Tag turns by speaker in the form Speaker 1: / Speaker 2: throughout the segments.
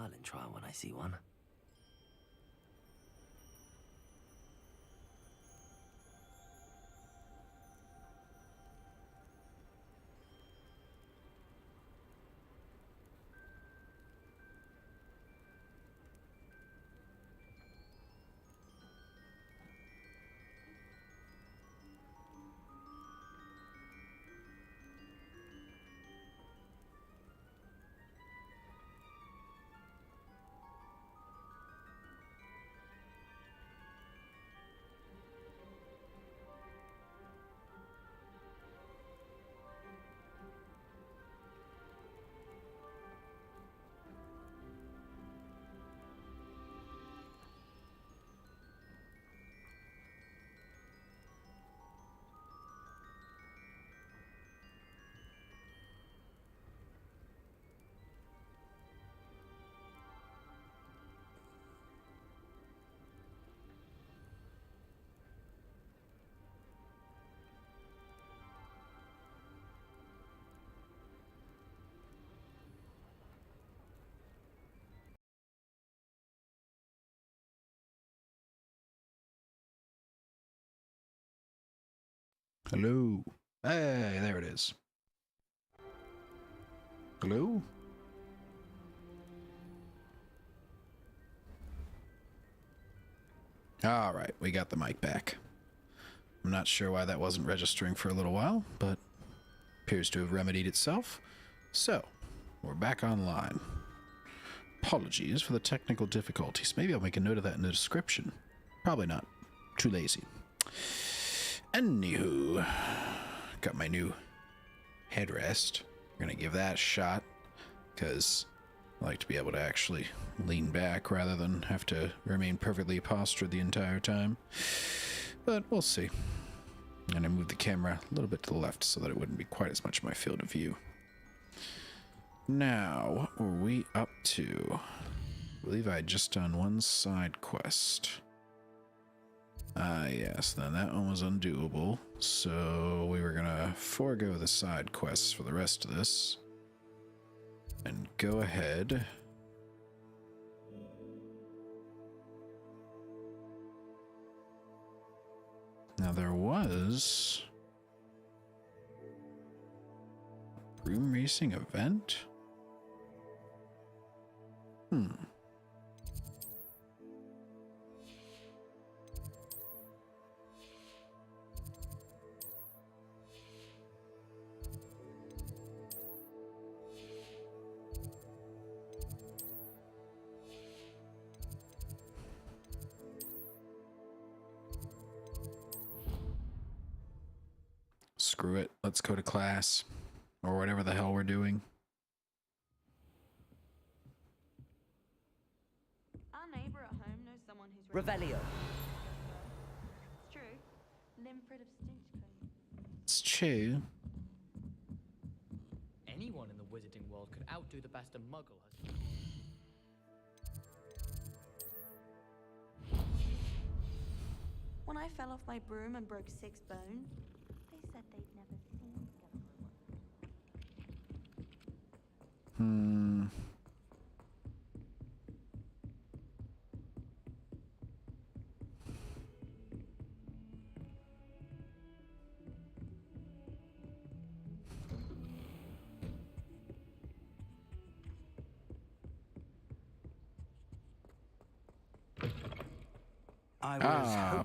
Speaker 1: silent trial when I see one.
Speaker 2: Hello. Hey, there it is. Hello? All right, we got the mic back. I'm not sure why that wasn't registering for a little while, but appears to have remedied itself. So, we're back online. Apologies for the technical difficulties. Maybe I'll make a note of that in the description. Probably not. Too lazy. Anywho, got my new headrest. We're gonna give that a shot, because I like to be able to actually lean back rather than have to remain perfectly postured the entire time. But we'll see. I'm gonna move the camera a little bit to the left so that it wouldn't be quite as much of my field of view. Now, what were we up to? I believe I had just done one side quest. Ah, yes, then that one was undoable, so we were gonna forego the side quests for the rest of this, and go ahead. Now there was a broom racing event? Screw it. Let's go to class. Or whatever the hell we're doing.
Speaker 3: Our neighbor at home knows someone who's...
Speaker 1: Revelio.
Speaker 3: It's true. Limfred of Stinchcombe.
Speaker 2: It's true.
Speaker 4: Anyone in the wizarding world could outdo the best a muggle has.
Speaker 3: When I fell off my broom and broke 6 bones, they said they'd never seen Skeletor.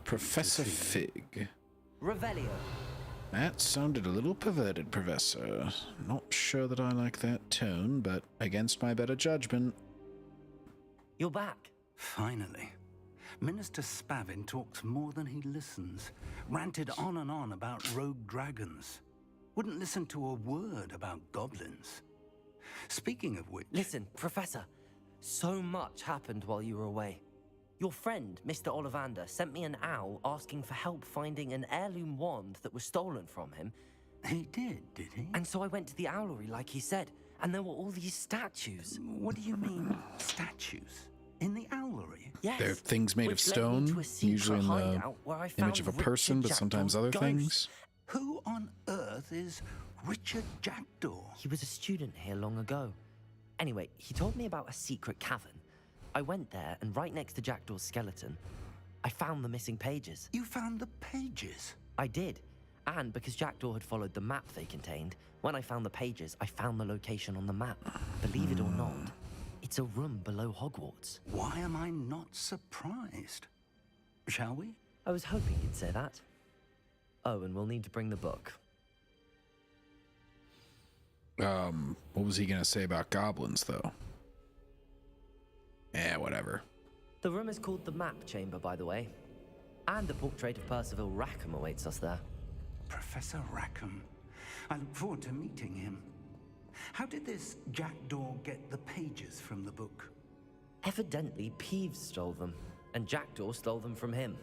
Speaker 2: Professor Fig.
Speaker 1: Revelio.
Speaker 2: That sounded a little perverted, Professor. Not sure that I like that tone, but against my better judgment.
Speaker 1: You're back.
Speaker 5: Finally. Minister Spavin talks more than he listens. Ranted on and on about rogue dragons. Wouldn't listen to a word about goblins. Speaking of which...
Speaker 1: Listen, Professor. So much happened while you were away. Your friend, Mr. Ollivander, sent me an owl asking for help finding an heirloom wand that was stolen from him.
Speaker 5: He did he?
Speaker 1: And so I went to the owlery like he said, and there were all these statues.
Speaker 5: What do you mean, statues? In the owlery?
Speaker 1: Yes.
Speaker 2: They're things made of
Speaker 1: which led me
Speaker 2: stone,
Speaker 1: to a secret
Speaker 2: usually in the
Speaker 1: hideout where I found
Speaker 2: image of a
Speaker 1: Richard
Speaker 2: person, but sometimes
Speaker 1: Jackdaw's
Speaker 2: other
Speaker 1: ghost.
Speaker 2: things.
Speaker 5: Who on earth is Richard Jackdaw?
Speaker 1: He was a student here long ago. Anyway, he told me about a secret cavern. I went there, and right next to Jackdaw's skeleton, I found the missing pages.
Speaker 5: You found the pages?
Speaker 1: I did. And because Jackdaw had followed the map they contained, when I found the pages, I found the location on the map. Believe it or not, it's a room below Hogwarts.
Speaker 5: Why am I not surprised? Shall we?
Speaker 1: I was hoping you'd say that. Oh, and we'll need to bring the book.
Speaker 2: What was he gonna say about goblins, though? Whatever.
Speaker 1: The room is called the Map Chamber, by the way. And a portrait of Percival Rackham awaits us there.
Speaker 5: Professor Rackham. I look forward to meeting him. How did this Jackdaw get the pages from the book?
Speaker 1: Evidently, Peeves stole them, and Jackdaw stole them from him.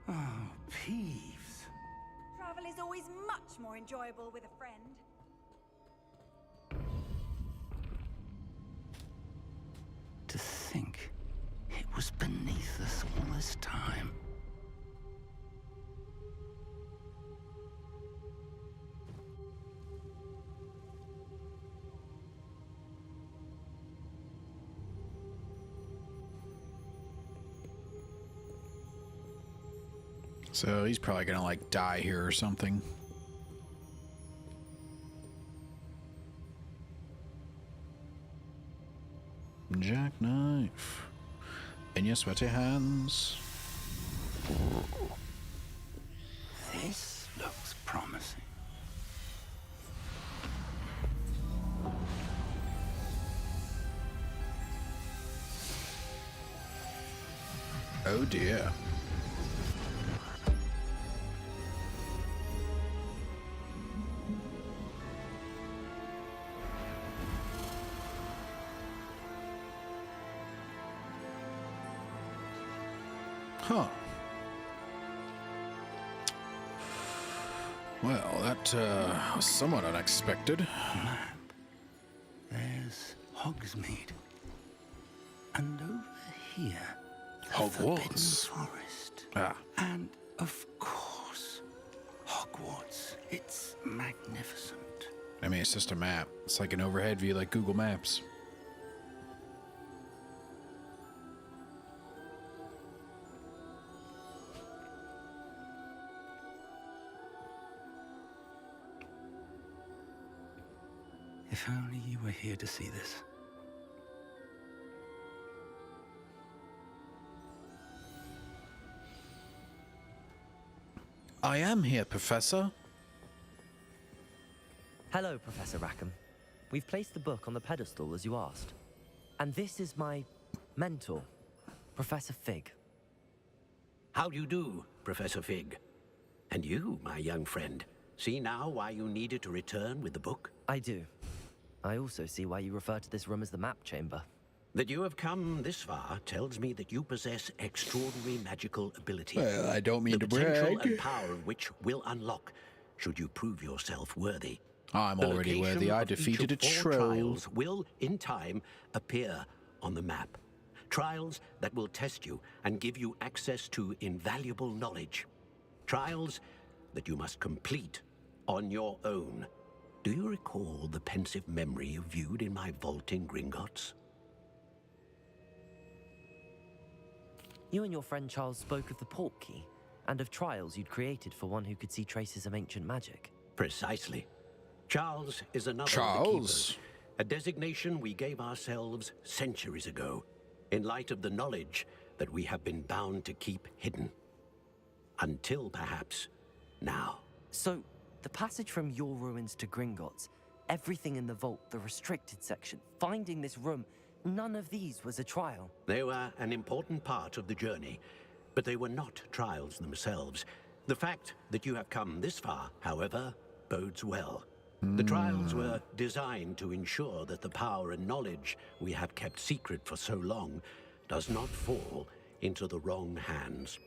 Speaker 5: Oh, Peeves.
Speaker 6: Travel is always much more enjoyable with a friend.
Speaker 5: To think it was beneath us all this time.
Speaker 2: So he's probably gonna like die here or something. Jackknife in your sweaty hands.
Speaker 5: This looks promising.
Speaker 2: Oh dear. Huh. Well, that was somewhat unexpected.
Speaker 5: Map. There's Hogsmeade. And over here, the Forbidden
Speaker 2: Hogwarts.
Speaker 5: Forest.
Speaker 2: Ah.
Speaker 5: And, of course, Hogwarts. It's magnificent.
Speaker 2: I mean, it's just a map. It's like an overhead view like Google Maps.
Speaker 5: If only you were here to see this.
Speaker 2: I am here, Professor.
Speaker 1: Hello, Professor Rackham. We've placed the book on the pedestal as you asked. And this is my mentor, Professor Fig.
Speaker 7: How do you do, Professor Fig? And you, my young friend, see now why you needed to return with the book?
Speaker 1: I do. I also see why you refer to this room as the Map Chamber.
Speaker 7: That you have come this far tells me that you possess extraordinary magical ability.
Speaker 2: Well, I don't mean
Speaker 7: the
Speaker 2: to
Speaker 7: potential
Speaker 2: brag.
Speaker 7: and power of which will unlock, should you prove yourself worthy.
Speaker 2: I'm
Speaker 7: The
Speaker 2: already
Speaker 7: location
Speaker 2: worthy. I
Speaker 7: of each
Speaker 2: defeated a
Speaker 7: of 4
Speaker 2: troll.
Speaker 7: trials will, in time, appear on the map. Trials that will test you and give you access to invaluable knowledge. Trials that you must complete on your own. Do you recall the pensive memory you viewed in my vault in Gringotts?
Speaker 1: You and your friend Charles spoke of the port key and of trials you'd created for one who could see traces of ancient magic.
Speaker 7: Precisely. Charles is another of the
Speaker 2: Charles.
Speaker 7: keepers, a designation we gave ourselves centuries ago, in light of the knowledge that we have been bound to keep hidden. Until perhaps now.
Speaker 1: So, the passage from your ruins to Gringotts, everything in the vault, the restricted section, finding this room, none of these was a trial.
Speaker 7: They were an important part of the journey, but they were not trials themselves. The fact that you have come this far, however, bodes well. The trials were designed to ensure that the power and knowledge we have kept secret for so long does not fall into the wrong hands.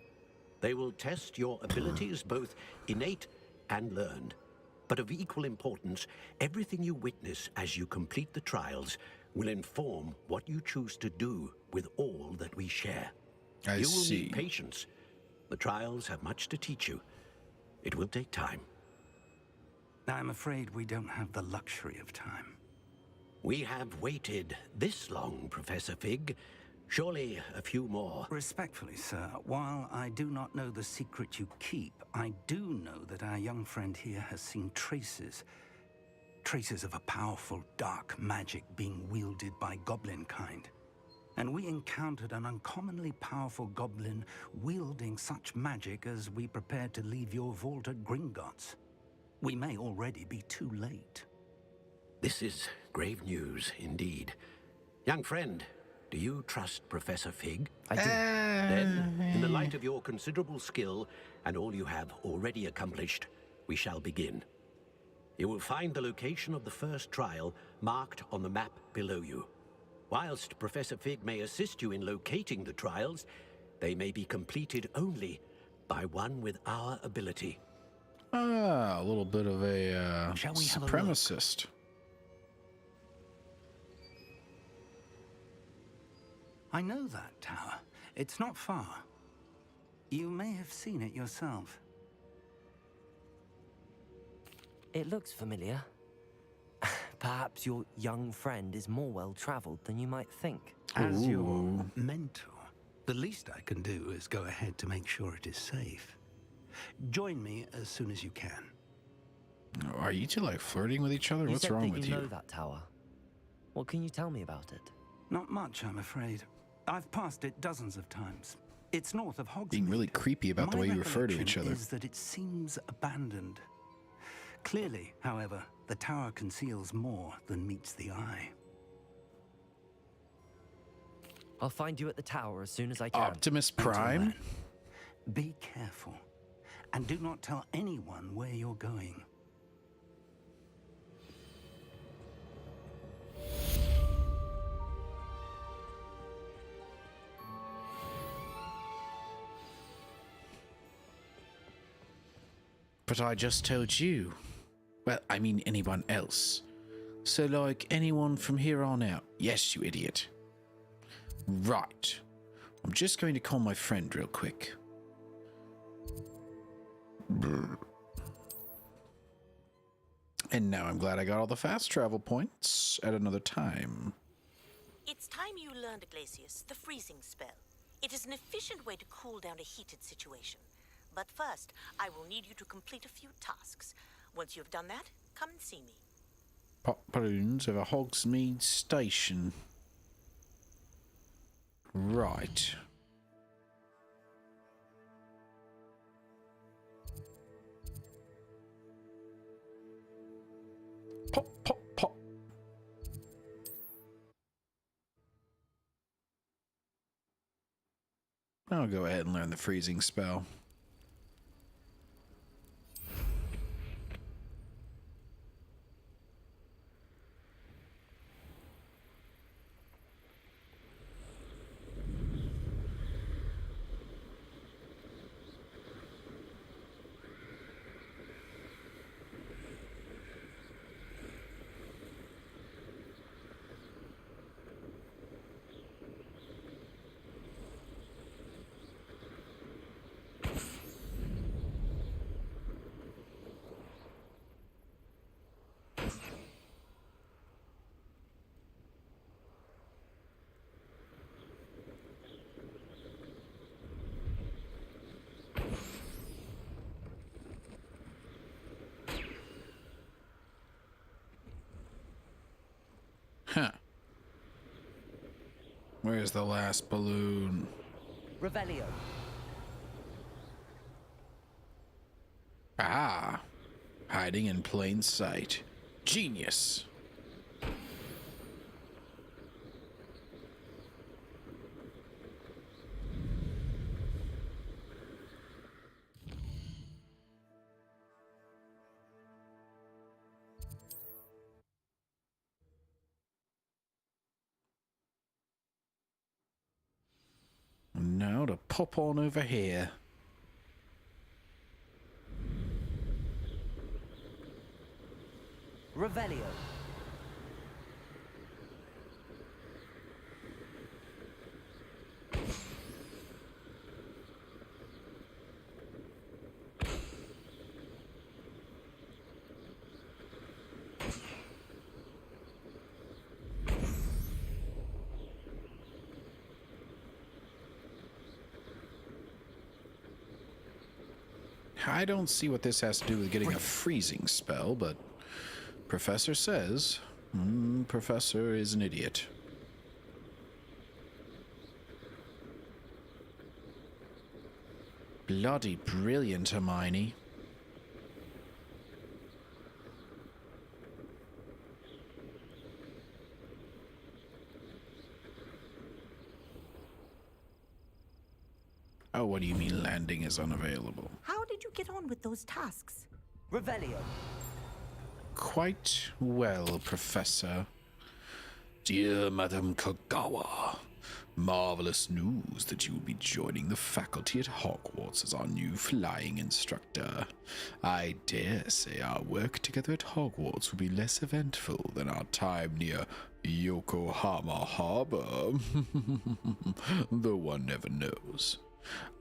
Speaker 7: They will test your abilities, both innate and learned. But of equal importance, everything you witness as you complete the trials will inform what you choose to do with all that we share.
Speaker 2: I
Speaker 7: You will
Speaker 2: see.
Speaker 7: need patience. The trials have much to teach you. It will take time.
Speaker 5: I'm afraid we don't have the luxury of time.
Speaker 7: We have waited this long, Professor Fig. Surely a few more.
Speaker 5: Respectfully, sir, while I do not know the secret you keep, I do know that our young friend here has seen traces. Traces of a powerful dark magic being wielded by goblin kind. And we encountered an uncommonly powerful goblin wielding such magic as we prepared to leave your vault at Gringotts. We may already be too late.
Speaker 7: This is grave news indeed. Young friend, do you trust Professor Fig?
Speaker 1: I do.
Speaker 7: Then, in the light of your considerable skill and all you have already accomplished, we shall begin. You will find the location of the first trial marked on the map below you. Whilst Professor Fig may assist you in locating the trials, they may be completed only by one with our ability.
Speaker 2: Ah, a little bit of a
Speaker 5: Shall we have a
Speaker 2: supremacist.
Speaker 5: I know that tower. It's not far. You may have seen it yourself.
Speaker 1: It looks familiar. Perhaps your young friend is more well-traveled than you might think.
Speaker 5: As your mentor, the least I can do is go ahead to make sure it is safe. Join me as soon as you can.
Speaker 2: Are you two like flirting with each other?
Speaker 1: You
Speaker 2: What's
Speaker 1: said
Speaker 2: wrong
Speaker 1: that
Speaker 2: with
Speaker 1: you
Speaker 2: you?
Speaker 1: know that tower. What can you tell me about it?
Speaker 5: Not much, I'm afraid. I've passed it dozens of times. It's north of Hogsmeade.
Speaker 2: Being really creepy about the
Speaker 5: My
Speaker 2: way you refer to each
Speaker 5: recollection
Speaker 2: other.
Speaker 5: is that it seems abandoned. Clearly, however, the tower conceals more than meets the eye.
Speaker 1: I'll find you at the tower as soon as I can.
Speaker 2: Optimus
Speaker 5: Until
Speaker 2: Prime?
Speaker 5: then, be careful, and do not tell anyone where you're going.
Speaker 2: But I just told you. Well, I mean anyone else. So like anyone from here on out. Yes, you idiot. Right. I'm just going to call my friend real quick. And now I'm glad I got all the fast travel points at another time.
Speaker 8: It's time you learned, Glacius, the freezing spell. It is an efficient way to cool down a heated situation. But first, I will need you to complete a few tasks. Once you've done that, come and see me.
Speaker 2: Pop balloons of a Hogsmeade station. Right. Pop, pop, pop. I'll go ahead and learn the freezing spell. Huh. Where's the last balloon?
Speaker 1: Revelio.
Speaker 2: Ah. Hiding in plain sight. Genius. Now to pop on over here.
Speaker 1: Revelio.
Speaker 2: I don't see what this has to do with getting a freezing spell, but Professor says, Professor is an idiot. Bloody brilliant, Hermione. Oh, what do you mean landing is unavailable?
Speaker 8: How did you get on with those tasks?
Speaker 1: Revelio.
Speaker 2: Quite well, Professor. Dear Madame Kagawa, marvelous news that you will be joining the faculty at Hogwarts as our new flying instructor. I dare say our work together at Hogwarts will be less eventful than our time near Yokohama Harbor. Though one never knows.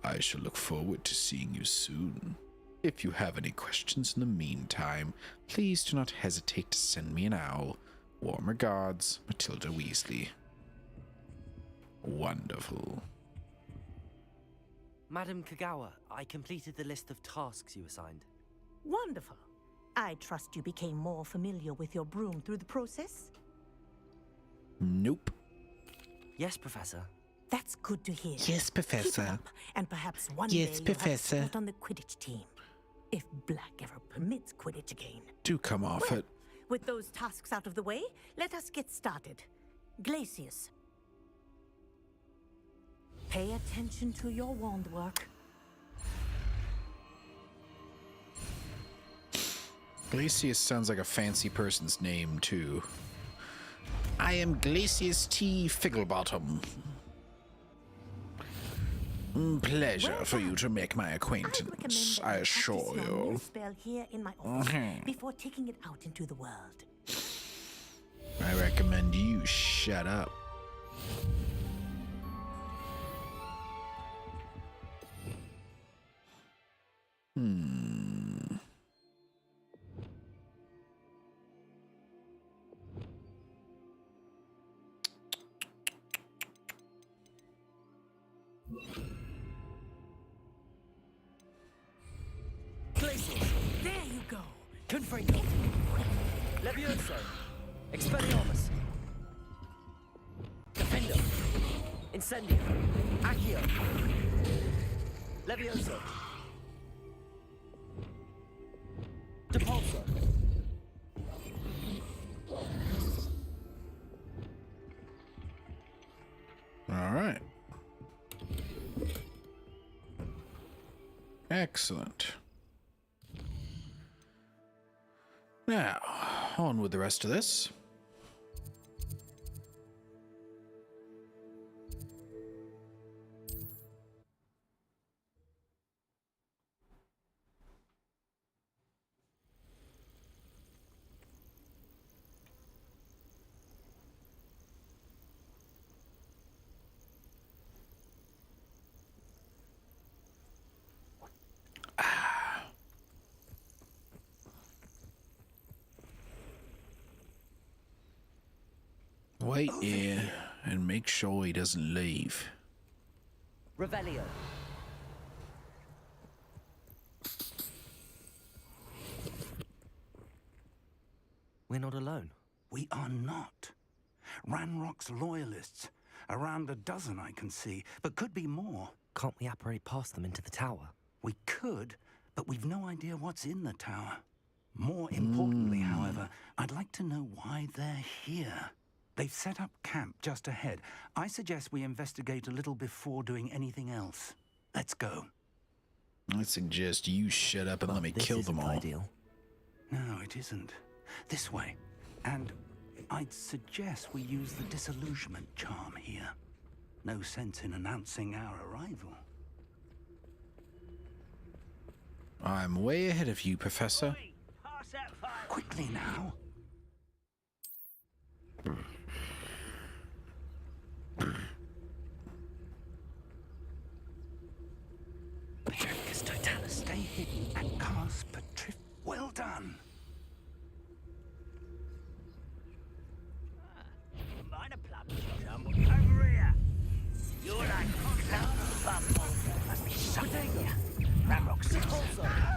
Speaker 2: I shall look forward to seeing you soon. If you have any questions in the meantime, please do not hesitate to send me an owl. Warm regards, Matilda Weasley. Wonderful.
Speaker 1: Madam Kagawa, I completed the list of tasks you assigned.
Speaker 8: Wonderful. I trust you became more familiar with your broom through the process?
Speaker 2: Nope.
Speaker 1: Yes, Professor.
Speaker 8: That's good to hear.
Speaker 9: Yes, Professor.
Speaker 8: Keep it up, and perhaps one
Speaker 9: Yes,
Speaker 8: day
Speaker 9: Professor.
Speaker 8: you'll have a spot on the Quidditch team. If Black ever permits Quidditch again.
Speaker 2: Do come off
Speaker 8: Well,
Speaker 2: it.
Speaker 8: with those tasks out of the way, let us get started. Glacius. Pay attention to your wand work.
Speaker 2: Glacius sounds like a fancy person's name, too. I am Glacius T. Figglebottom. Pleasure
Speaker 8: Well
Speaker 2: for
Speaker 8: done.
Speaker 2: you to make my
Speaker 8: I'd
Speaker 2: acquaintance,
Speaker 8: recommend
Speaker 2: I
Speaker 8: that you
Speaker 2: assure
Speaker 8: practice your new
Speaker 2: you.
Speaker 8: spell here in my office before taking it out into the world.
Speaker 2: I recommend you shut up.
Speaker 1: Glacius.
Speaker 8: There you go.
Speaker 1: Confringo. Levioso. Expelliarmus. Defendo. Incendio. Accio. Levioso. Depulso.
Speaker 2: All right. Excellent. Now, on with the rest of this. Wait here and make sure he doesn't leave.
Speaker 1: Revelio. We're not alone.
Speaker 5: We are not. Ranrock's loyalists. Around a dozen I can see, but could be more.
Speaker 1: Can't we apparate past them into the tower?
Speaker 5: We could, but we've no idea what's in the tower. More importantly, however, I'd like to know why they're here. They've set up camp just ahead. I suggest we investigate a little before doing anything else. Let's go.
Speaker 2: I suggest you shut up and let me
Speaker 1: This
Speaker 2: kill them
Speaker 1: isn't
Speaker 2: all.
Speaker 1: Ideal.
Speaker 5: No, it isn't. This way. And I'd suggest we use the disillusionment charm here. No sense in announcing our arrival.
Speaker 2: I'm way ahead of you, Professor.
Speaker 5: Quickly now.
Speaker 1: Patricus Totalis.
Speaker 5: Stay hidden and cast Petrif. Well done.
Speaker 10: Over here. You're like clown bubble. Must be something. Ramrock's
Speaker 1: Depulso.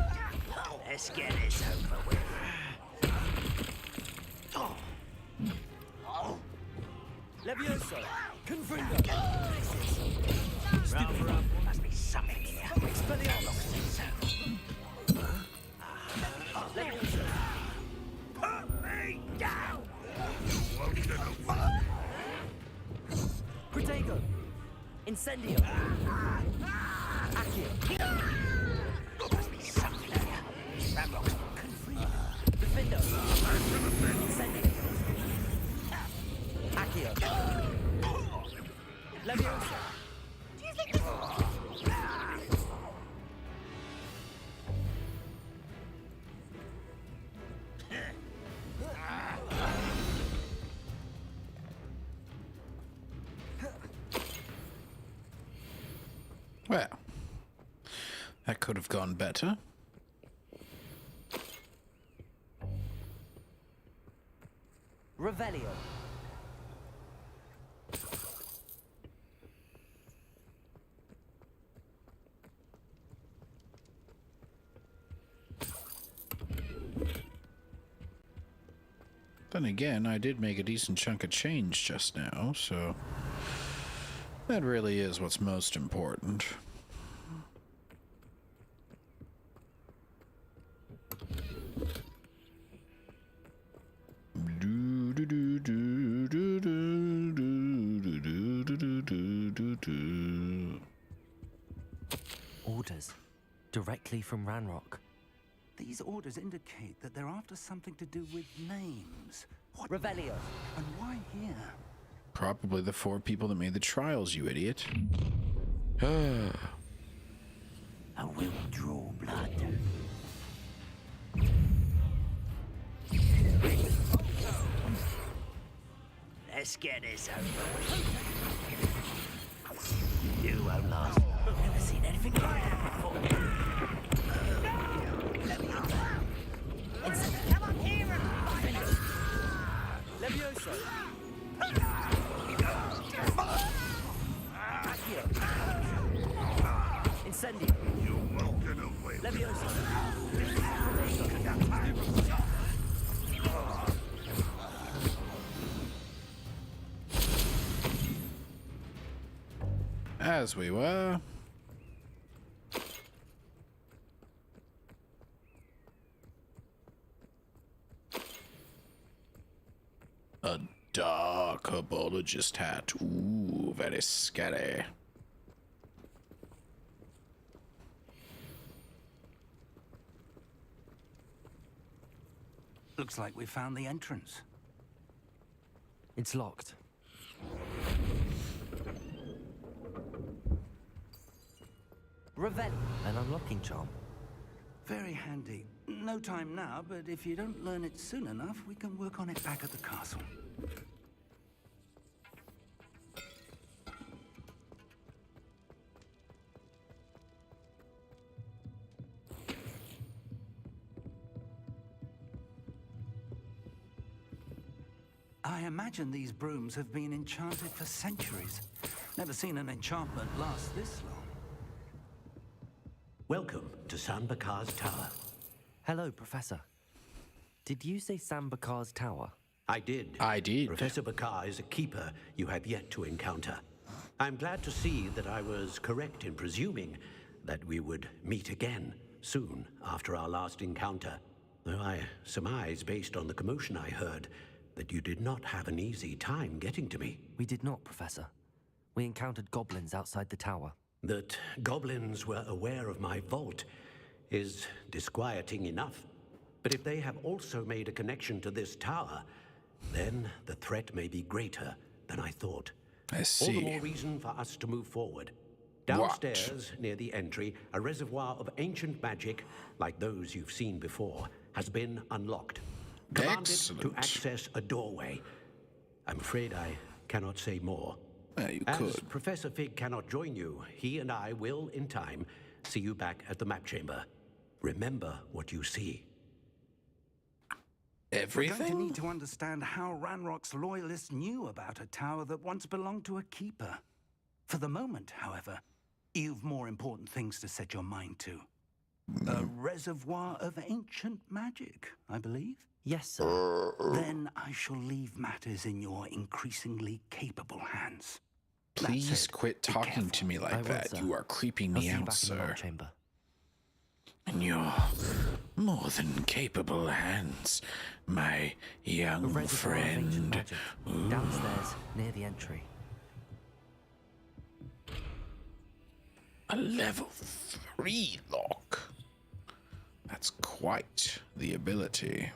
Speaker 10: Let's get this over with.
Speaker 1: Levioso! Confringo!
Speaker 10: Stupid. Must be something in here.
Speaker 1: Expelliarmus! Levioso!
Speaker 10: Put me down!
Speaker 1: Protego! Incendio! Accio!
Speaker 10: Must be something in here. Ramrock's
Speaker 1: Defendo! Incendio! Accio! Levioso!
Speaker 3: Do you think this...
Speaker 2: Well, that could have gone better.
Speaker 1: Revelio!
Speaker 2: Then again, I did make a decent chunk of change just now, so that really is what's most important.
Speaker 1: Orders. Directly from Ranrock.
Speaker 5: These orders indicate that they're after something to do with names. What?
Speaker 1: Revelio!
Speaker 5: And why here?
Speaker 2: Probably the 4 people that made the trials, you idiot.
Speaker 10: I will draw blood. Let's get this over. You won't last. Never seen anything like that before. Come up here and find us.
Speaker 1: Levioso! Accio! Incendio!
Speaker 10: You won't get away.
Speaker 1: Levioso!
Speaker 2: As we were. A dark herbologist hat. Ooh, very scary.
Speaker 5: Looks like we found the entrance.
Speaker 1: It's locked. Revel, an unlocking charm.
Speaker 5: Very handy. No time now, but if you don't learn it soon enough, we can work on it back at the castle. I imagine these brooms have been enchanted for centuries. Never seen an enchantment last this long.
Speaker 7: Welcome to San Bakar's Tower.
Speaker 1: Hello, Professor. Did you say Sambakar's tower?
Speaker 7: I did.
Speaker 2: I did.
Speaker 7: Professor Bakar is a keeper you have yet to encounter. I'm glad to see that I was correct in presuming that we would meet again soon after our last encounter. Though I surmise, based on the commotion I heard, that you did not have an easy time getting to me.
Speaker 1: We did not, Professor. We encountered goblins outside the tower.
Speaker 7: That goblins were aware of my vault is disquieting enough. But if they have also made a connection to this tower, then the threat may be greater than I thought.
Speaker 2: I
Speaker 7: All the
Speaker 2: see.
Speaker 7: more reason for us to move forward. Downstairs, near the entry, a reservoir of ancient magic, like those you've seen before, has been unlocked. Commanded to
Speaker 2: Excellent.
Speaker 7: access a doorway. I'm afraid I cannot say more.
Speaker 2: You
Speaker 7: As
Speaker 2: could.
Speaker 7: Professor Fig cannot join you, he and I will, in time, see you back at the map chamber. Remember what you see.
Speaker 5: We're going to
Speaker 2: Everything?
Speaker 5: need to understand how Ranrock's loyalists knew about a tower that once belonged to a keeper. For the moment, however, you've more important things to set your mind to. A reservoir of ancient magic, I believe.
Speaker 1: Yes, sir.
Speaker 5: Then I shall leave matters in your increasingly capable hands.
Speaker 2: Please
Speaker 5: it.
Speaker 2: quit
Speaker 5: Be
Speaker 2: talking
Speaker 5: careful.
Speaker 2: to me
Speaker 1: I
Speaker 2: like
Speaker 1: will,
Speaker 2: that.
Speaker 1: sir.
Speaker 2: You are creeping
Speaker 1: I'll
Speaker 2: me
Speaker 1: see you
Speaker 2: out,
Speaker 1: back in the
Speaker 2: sir.
Speaker 1: vault chamber.
Speaker 2: In your more than capable hands, my
Speaker 1: A
Speaker 2: young
Speaker 1: reservoir of ancient
Speaker 2: friend.
Speaker 1: magic. Downstairs, near the entry.
Speaker 2: A level 3 lock. That's quite the ability.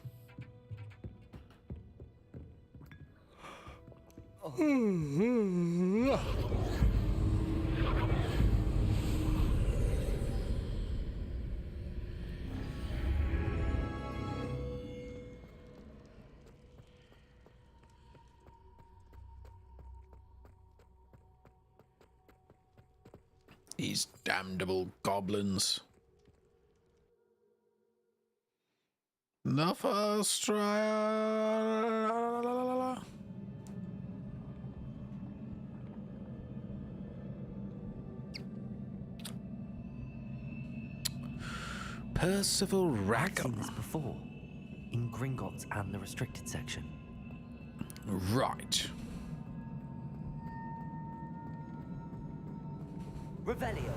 Speaker 2: These damnable goblins. The first trial. Percival
Speaker 1: I've seen
Speaker 2: Rackham.
Speaker 1: this before. In Gringotts and the restricted section.
Speaker 2: Right.
Speaker 1: Revelio.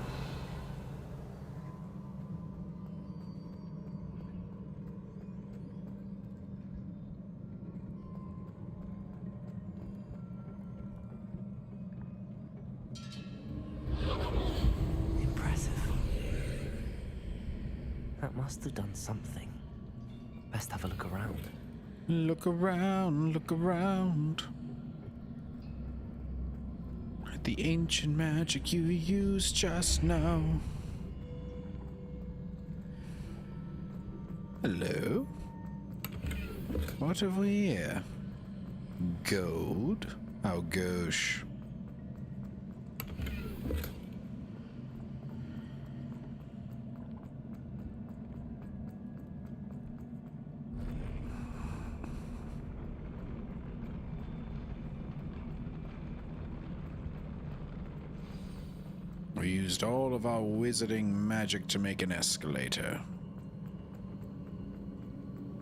Speaker 1: Impressive. That must have done something. Best have a look around.
Speaker 2: Look around, look around. The ancient magic you used just now. Hello? What have we here? Gold? Oh, gosh. We used all of our wizarding magic to make an escalator.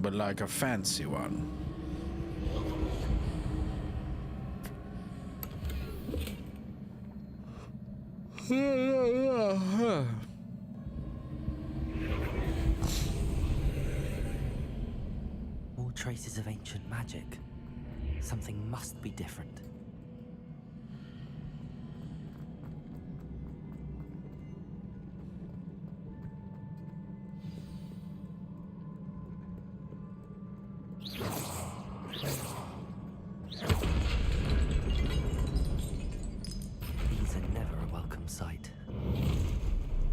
Speaker 2: But like a fancy one.
Speaker 1: More traces of ancient magic. Something must be different. These are never a welcome sight.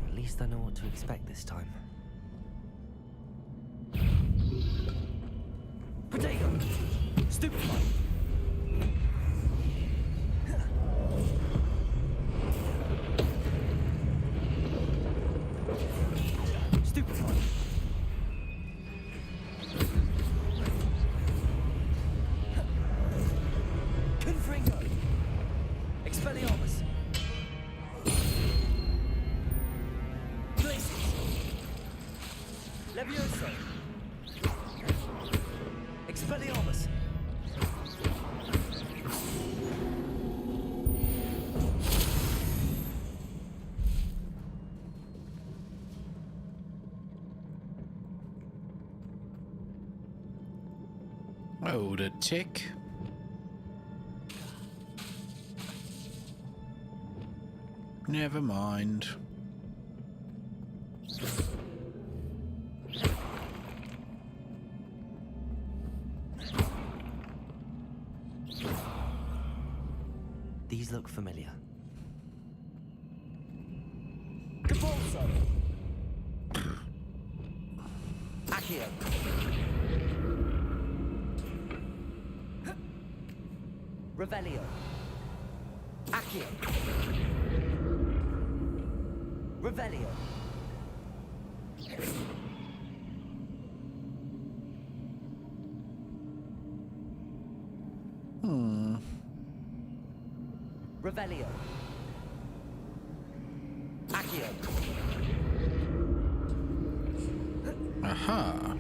Speaker 1: At least I know what to expect this time. Potato! Stupefy! Stupefy! Confringo! Expelliarmus! Glacius! Levioso! Expelliarmus!
Speaker 2: Hold a tick. Never mind.
Speaker 1: These look familiar. Capulso! Accio! Revelio! Accio! Revelio! Revelio! Accio!
Speaker 2: Aha.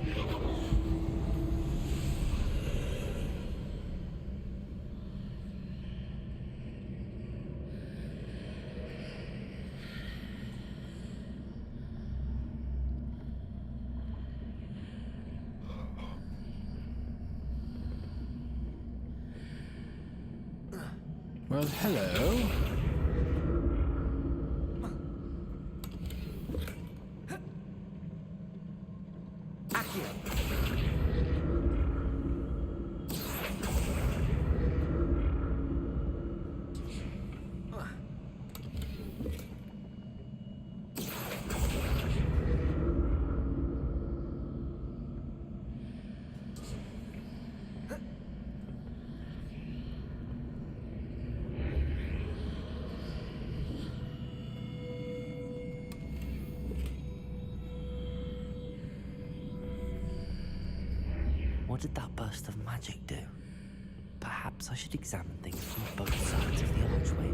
Speaker 2: Well, hello.
Speaker 1: What did that burst of magic do? Perhaps I should examine things from both sides of the archway.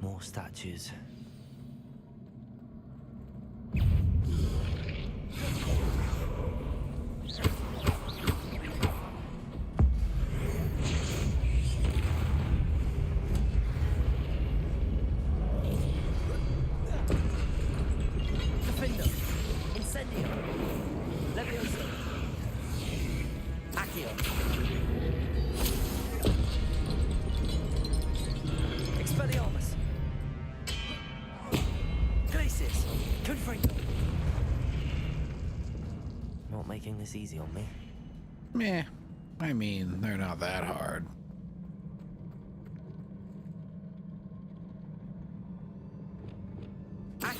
Speaker 1: More statues. Not making this easy on me.
Speaker 2: Meh. I mean, they're not that hard.
Speaker 1: I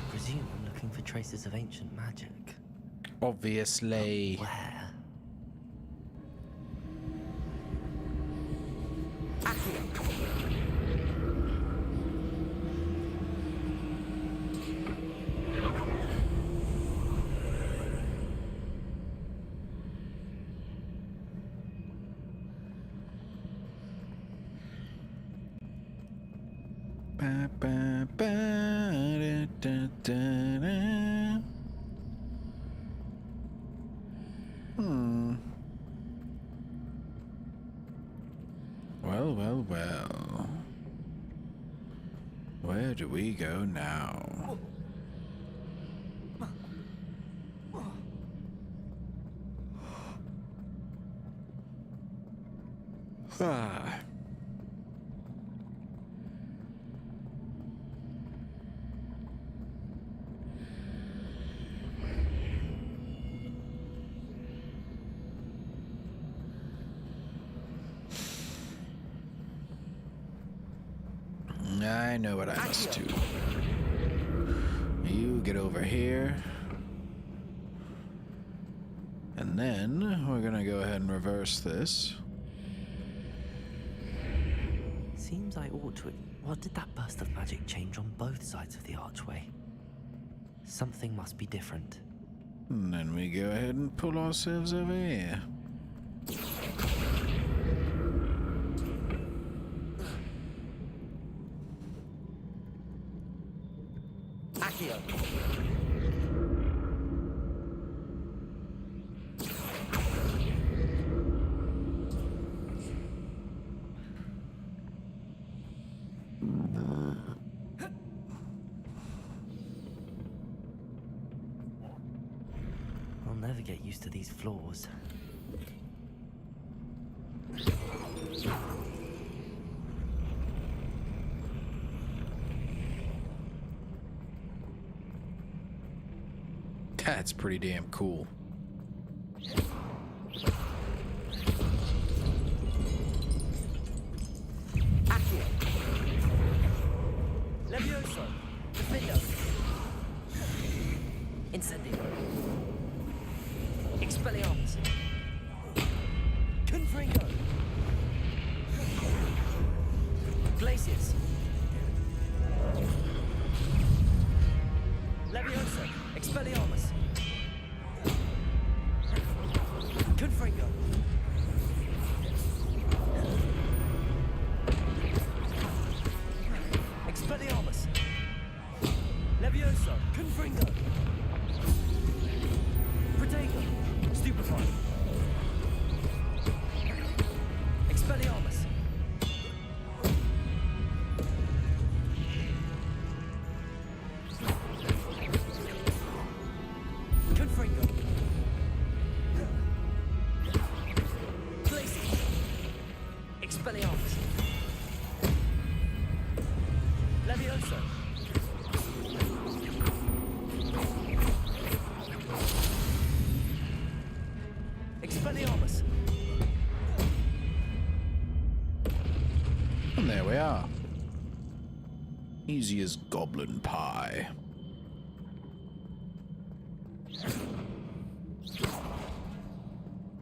Speaker 1: presume I'm looking for traces of ancient magic.
Speaker 2: Obviously.
Speaker 1: Where?
Speaker 2: Ba, ba, ba, da, da, da, da. Well, well, well. Where do we go now? Ah. I know what I must do. You get over here. And then we're gonna go ahead and reverse this.
Speaker 1: Seems I ought to... What did that burst of magic change on both sides of the archway? Something must be different.
Speaker 2: And then we go ahead and pull ourselves over here.
Speaker 1: I'll never get used to these floors.
Speaker 2: That's pretty damn cool.
Speaker 1: Levioso! Defendo! Incendio! Expelliarmus! Confringo! Glacius! Levioso! Confringo! Protego! Stupefy! Expelliarmus! Confringo! Glacius! Expelliarmus! Levioso! Expelliarmus!
Speaker 2: And there we are. Easy as goblin pie.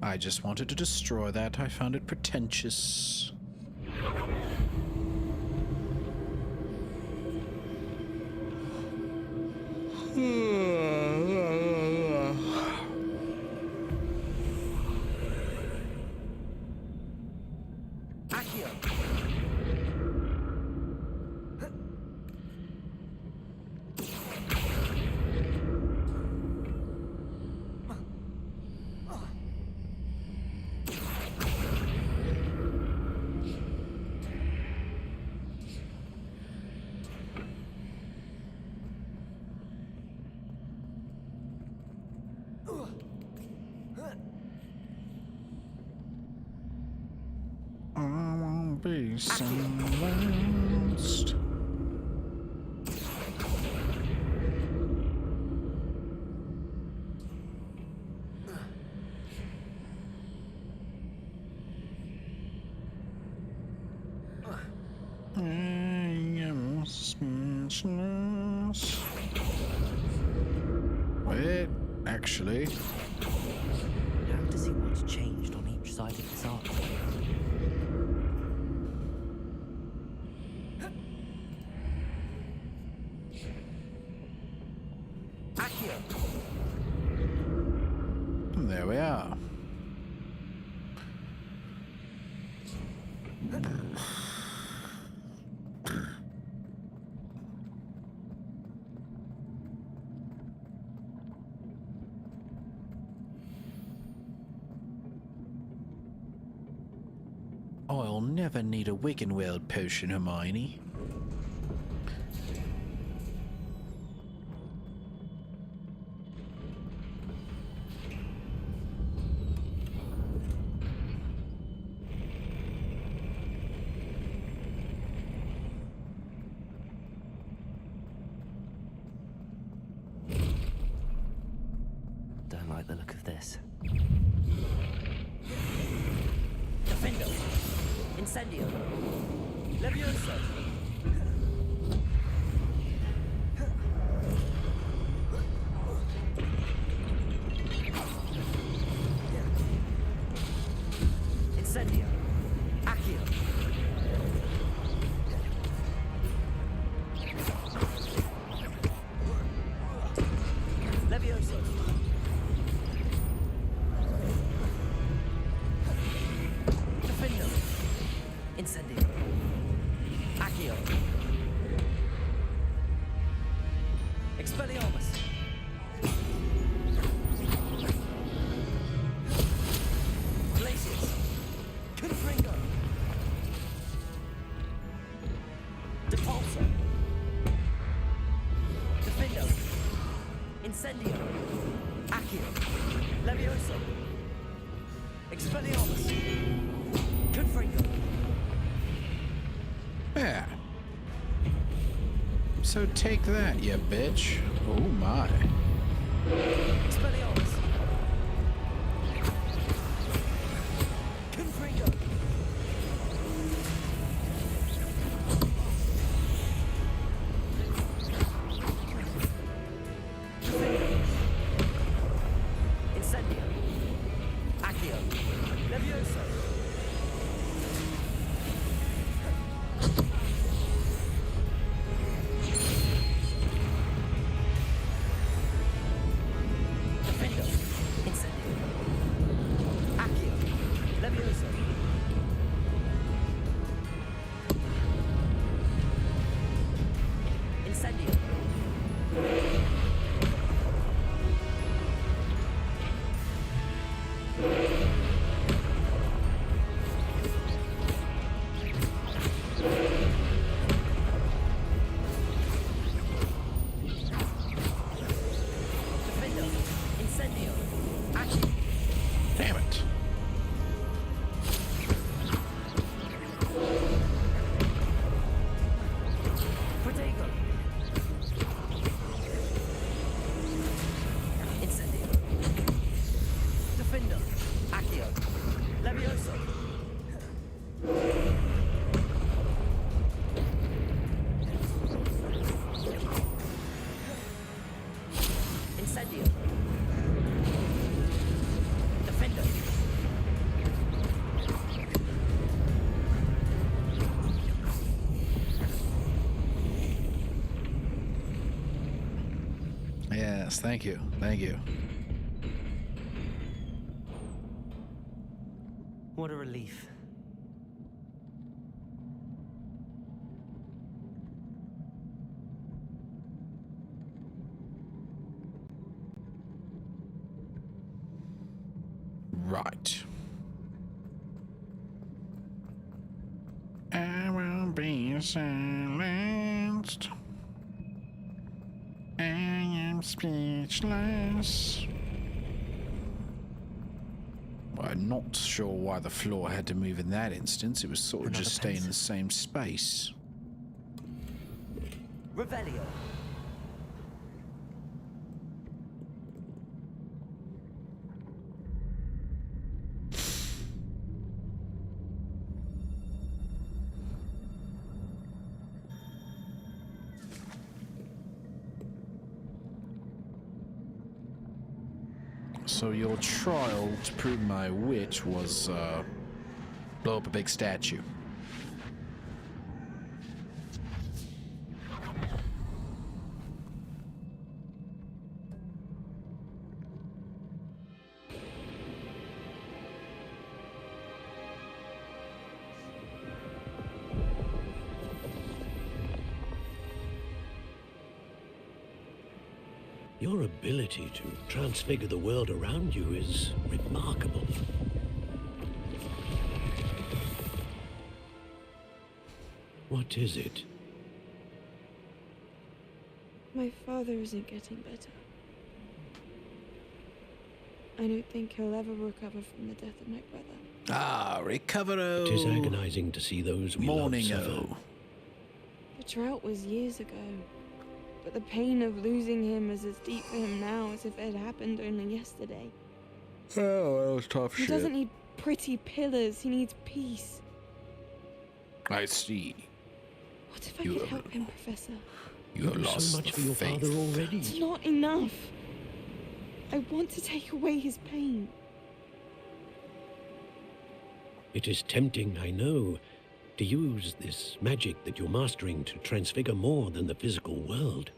Speaker 2: I just wanted to destroy that. I found it pretentious.
Speaker 1: Accio!
Speaker 2: I won't be silenced. Wait, actually.
Speaker 1: How does he what's changed on each side of his arc? Accio!
Speaker 2: There we are. I'll never need a Wiggenweld potion, Hermione.
Speaker 1: Don't like the look of this. Defendo! Incendio! Levioso! Incendio! Accio! Levioso! Defendo! Incendio! Accio! Expelliarmus! Glacius! Confringo! Depulso! Defendo! Incendio! Accio! Levioso! Expelliarmus! Confringo!
Speaker 2: Yeah. So take that, you bitch. Oh my.
Speaker 1: Expelliarmus! Confringo! Incendio! Accio! Levioso! Defendo!
Speaker 2: Yes, thank you. Thank you.
Speaker 1: What a relief.
Speaker 2: Right. I will be silenced. I am speechless. Well, I'm not sure why the floor had to move in that instance. It was sort of
Speaker 1: Another
Speaker 2: just staying in
Speaker 1: pencil.
Speaker 2: the same space.
Speaker 1: Revelio.
Speaker 2: So your trial to prove my wit was, blow up a big statue.
Speaker 7: Your ability to transfigure the world around you is remarkable. What is it?
Speaker 9: My father isn't getting better. I don't think he'll ever recover from the death of my brother.
Speaker 2: Ah, recovero.
Speaker 7: It is agonizing to see those we love suffer.
Speaker 2: Morningo.
Speaker 9: The drought was years ago, but the pain of losing him is as deep for him now as if it had happened only yesterday.
Speaker 2: Oh, that was tough
Speaker 9: He doesn't need pretty pillars, he needs peace.
Speaker 2: I see.
Speaker 9: What if I could help him, Professor?
Speaker 2: You have lost
Speaker 7: so much
Speaker 2: the
Speaker 7: for your
Speaker 2: faith.
Speaker 7: father already.
Speaker 9: It's not enough. I want to take away his pain.
Speaker 7: It is tempting, I know, to use this magic that you're mastering to transfigure more than the physical world.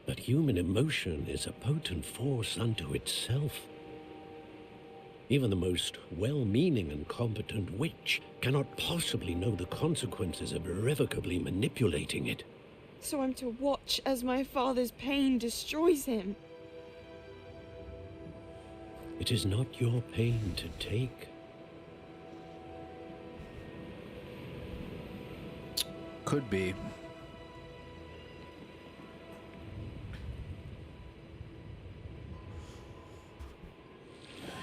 Speaker 7: But human emotion is a potent force unto itself. Even the most well-meaning and competent witch cannot possibly know the consequences of irrevocably manipulating it.
Speaker 9: So I'm to watch as my father's pain destroys him.
Speaker 7: It is not your pain to take.
Speaker 2: Could be.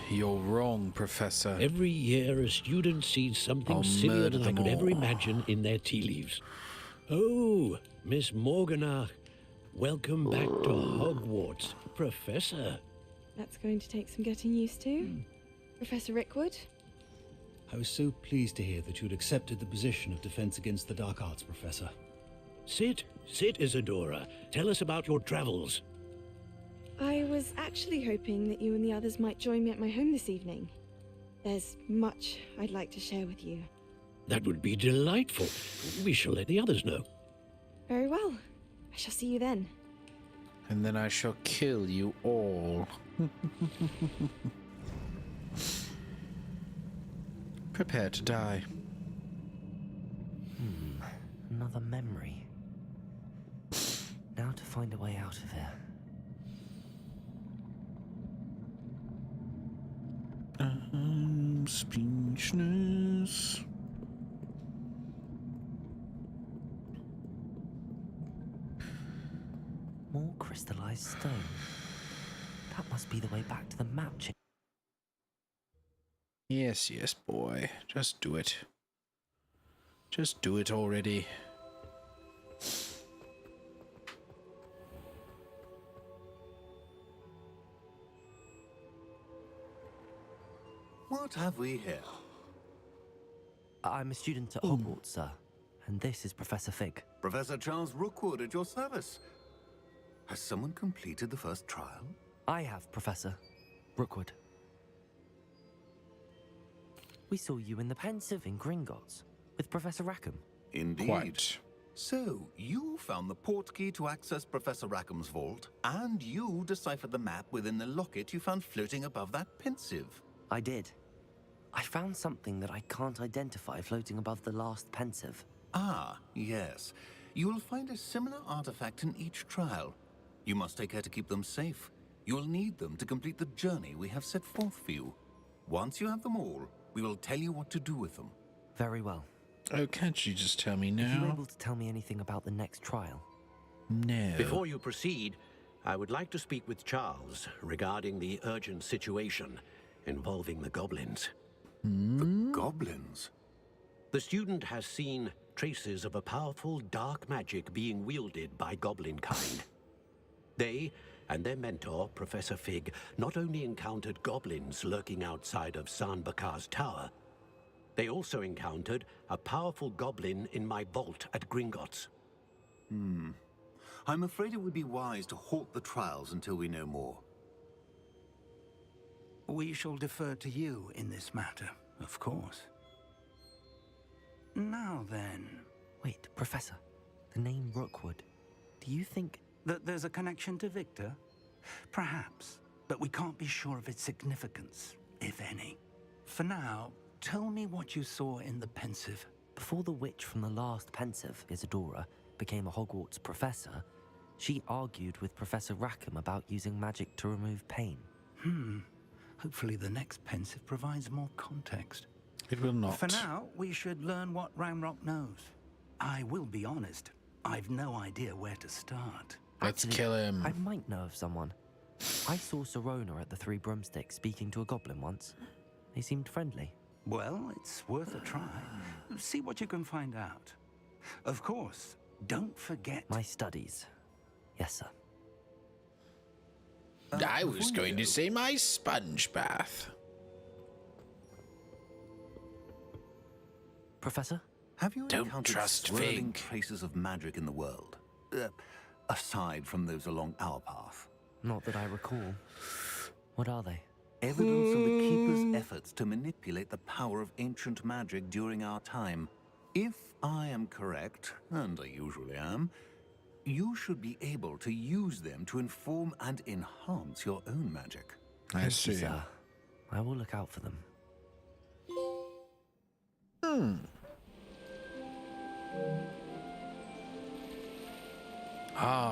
Speaker 2: You're wrong, Professor.
Speaker 7: Every year a student sees something
Speaker 2: I'll
Speaker 7: sillier
Speaker 2: murder
Speaker 7: than I
Speaker 2: them
Speaker 7: could ever
Speaker 2: all.
Speaker 7: imagine in their tea leaves. Oh, Miss Morgana, welcome back to Hogwarts, Professor.
Speaker 9: That's going to take some getting used to. Professor Rickwood?
Speaker 11: I was so pleased to hear that you'd accepted the position of Defense Against the Dark Arts, Professor.
Speaker 7: Sit, Isadora. Tell us about your travels.
Speaker 9: I was actually hoping that you and the others might join me at my home this evening. There's much I'd like to share with you.
Speaker 7: That would be delightful. We shall let the others know.
Speaker 9: Very well. I shall see you then.
Speaker 2: And then I shall kill you all. Prepare to die.
Speaker 1: Another memory. Now to find a way out of here.
Speaker 2: Speechless.
Speaker 1: More crystallized stone. That must be the way back to the map chain.
Speaker 2: Yes, yes, boy. Just do it. Just do it already.
Speaker 12: What have we here?
Speaker 1: I'm a student at Hogwarts, sir. And this is Professor Fig.
Speaker 12: Professor Charles Rookwood at your service. Has someone completed the first trial?
Speaker 1: I have, Professor. Rookwood. We saw you in the Pensive in Gringotts with Professor Rackham.
Speaker 12: Indeed.
Speaker 2: Quite.
Speaker 12: So, you found the portkey to access Professor Rackham's vault, and you deciphered the map within the locket you found floating above that pensive.
Speaker 1: I did. I found something that I can't identify floating above the last pensive.
Speaker 12: Ah, yes. You will find a similar artifact in each trial. You must take care to keep them safe. You will need them to complete the journey we have set forth for you. Once you have them all, we will tell you what to do with them.
Speaker 1: Very well.
Speaker 2: Oh, can't you just tell me
Speaker 1: Are you
Speaker 2: now?
Speaker 1: able to tell me anything about the next trial?
Speaker 2: No.
Speaker 7: Before you proceed, I would like to speak with Charles regarding the urgent situation involving the goblins.
Speaker 12: The goblins?
Speaker 7: The student has seen traces of a powerful dark magic being wielded by goblin kind. They and their mentor, Professor Fig, not only encountered goblins lurking outside of San Bakar's tower, they also encountered a powerful goblin in my vault at Gringotts.
Speaker 12: I'm afraid it would be wise to halt the trials until we know more.
Speaker 5: We shall defer to you in this matter, of course. Now then...
Speaker 1: Wait, Professor. The name Rookwood. Do you think...
Speaker 5: that there's a connection to Victor? Perhaps, but we can't be sure of its significance, if any. For now, tell me what you saw in the pensive.
Speaker 1: Before the witch from the last pensive, Isadora, became a Hogwarts professor, she argued with Professor Rackham about using magic to remove pain.
Speaker 5: Hopefully the next pensive provides more context.
Speaker 2: It will not.
Speaker 5: For now, we should learn what Ramrock knows. I will be honest, I've no idea where to start.
Speaker 2: Let's
Speaker 1: Actually,
Speaker 2: kill him.
Speaker 1: I might know of someone. I saw Serona at the Three Broomsticks speaking to a goblin once. They seemed friendly.
Speaker 5: Well, it's worth a try. See what you can find out. Of course, don't forget...
Speaker 1: My studies. Yes, sir.
Speaker 2: I was going to say my sponge bath.
Speaker 1: Professor?
Speaker 12: Have you
Speaker 2: Don't
Speaker 12: encountered
Speaker 2: trust
Speaker 12: swirling
Speaker 2: Fig.
Speaker 12: traces of magic in the world? Aside from those along our path.
Speaker 1: Not that I recall. What are they?
Speaker 12: Evidence of the Keeper's efforts to manipulate the power of ancient magic during our time. If I am correct, and I usually am, you should be able to use them to inform and enhance your own magic.
Speaker 2: I
Speaker 1: Thank
Speaker 2: see.
Speaker 1: you, sir. I will look out for them.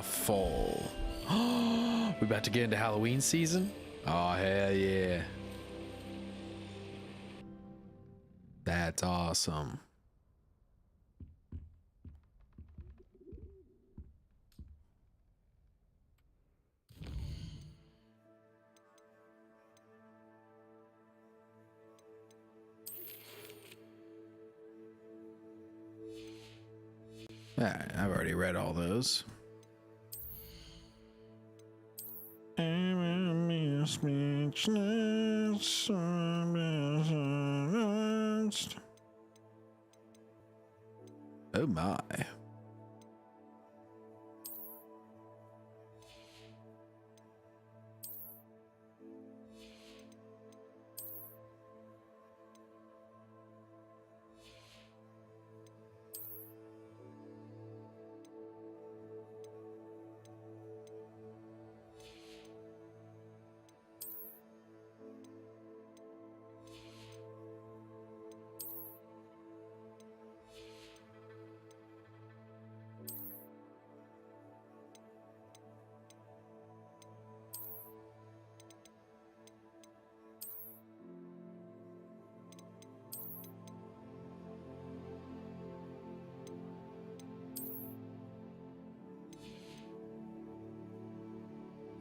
Speaker 2: Fall. We about to get into Halloween season? Oh, hell yeah. That's awesome. Alright, I've already read all those. Oh my.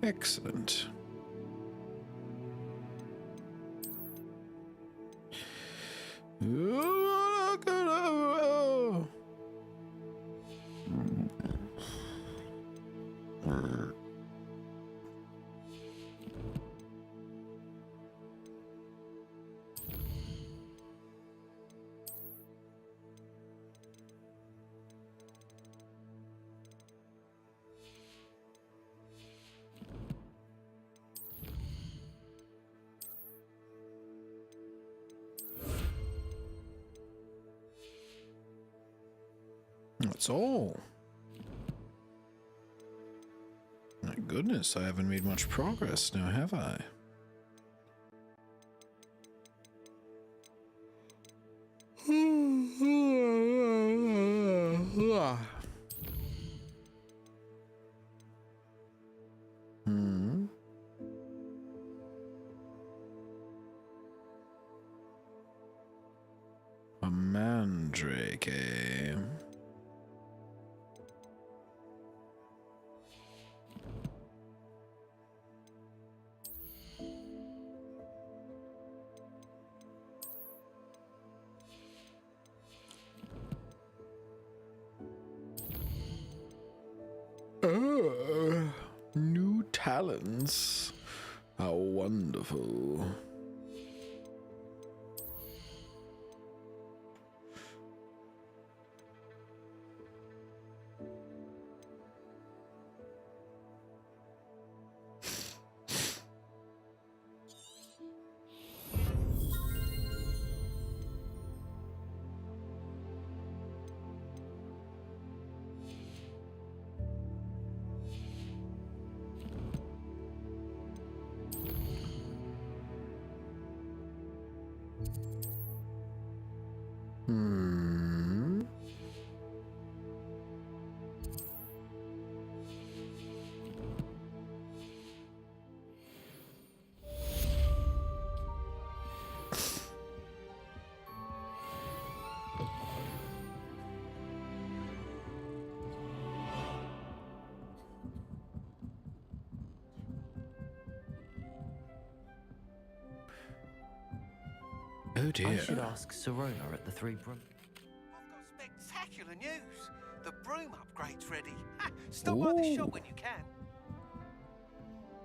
Speaker 2: Excellent. that's all. My goodness, I haven't made much progress now, have I? A mandrake, eh? New talents. How wonderful. Oh dear.
Speaker 1: I should ask Sirona at the Three Broom.
Speaker 13: I've got spectacular news. The broom upgrade's ready. Ha! Stop by the shop when you can.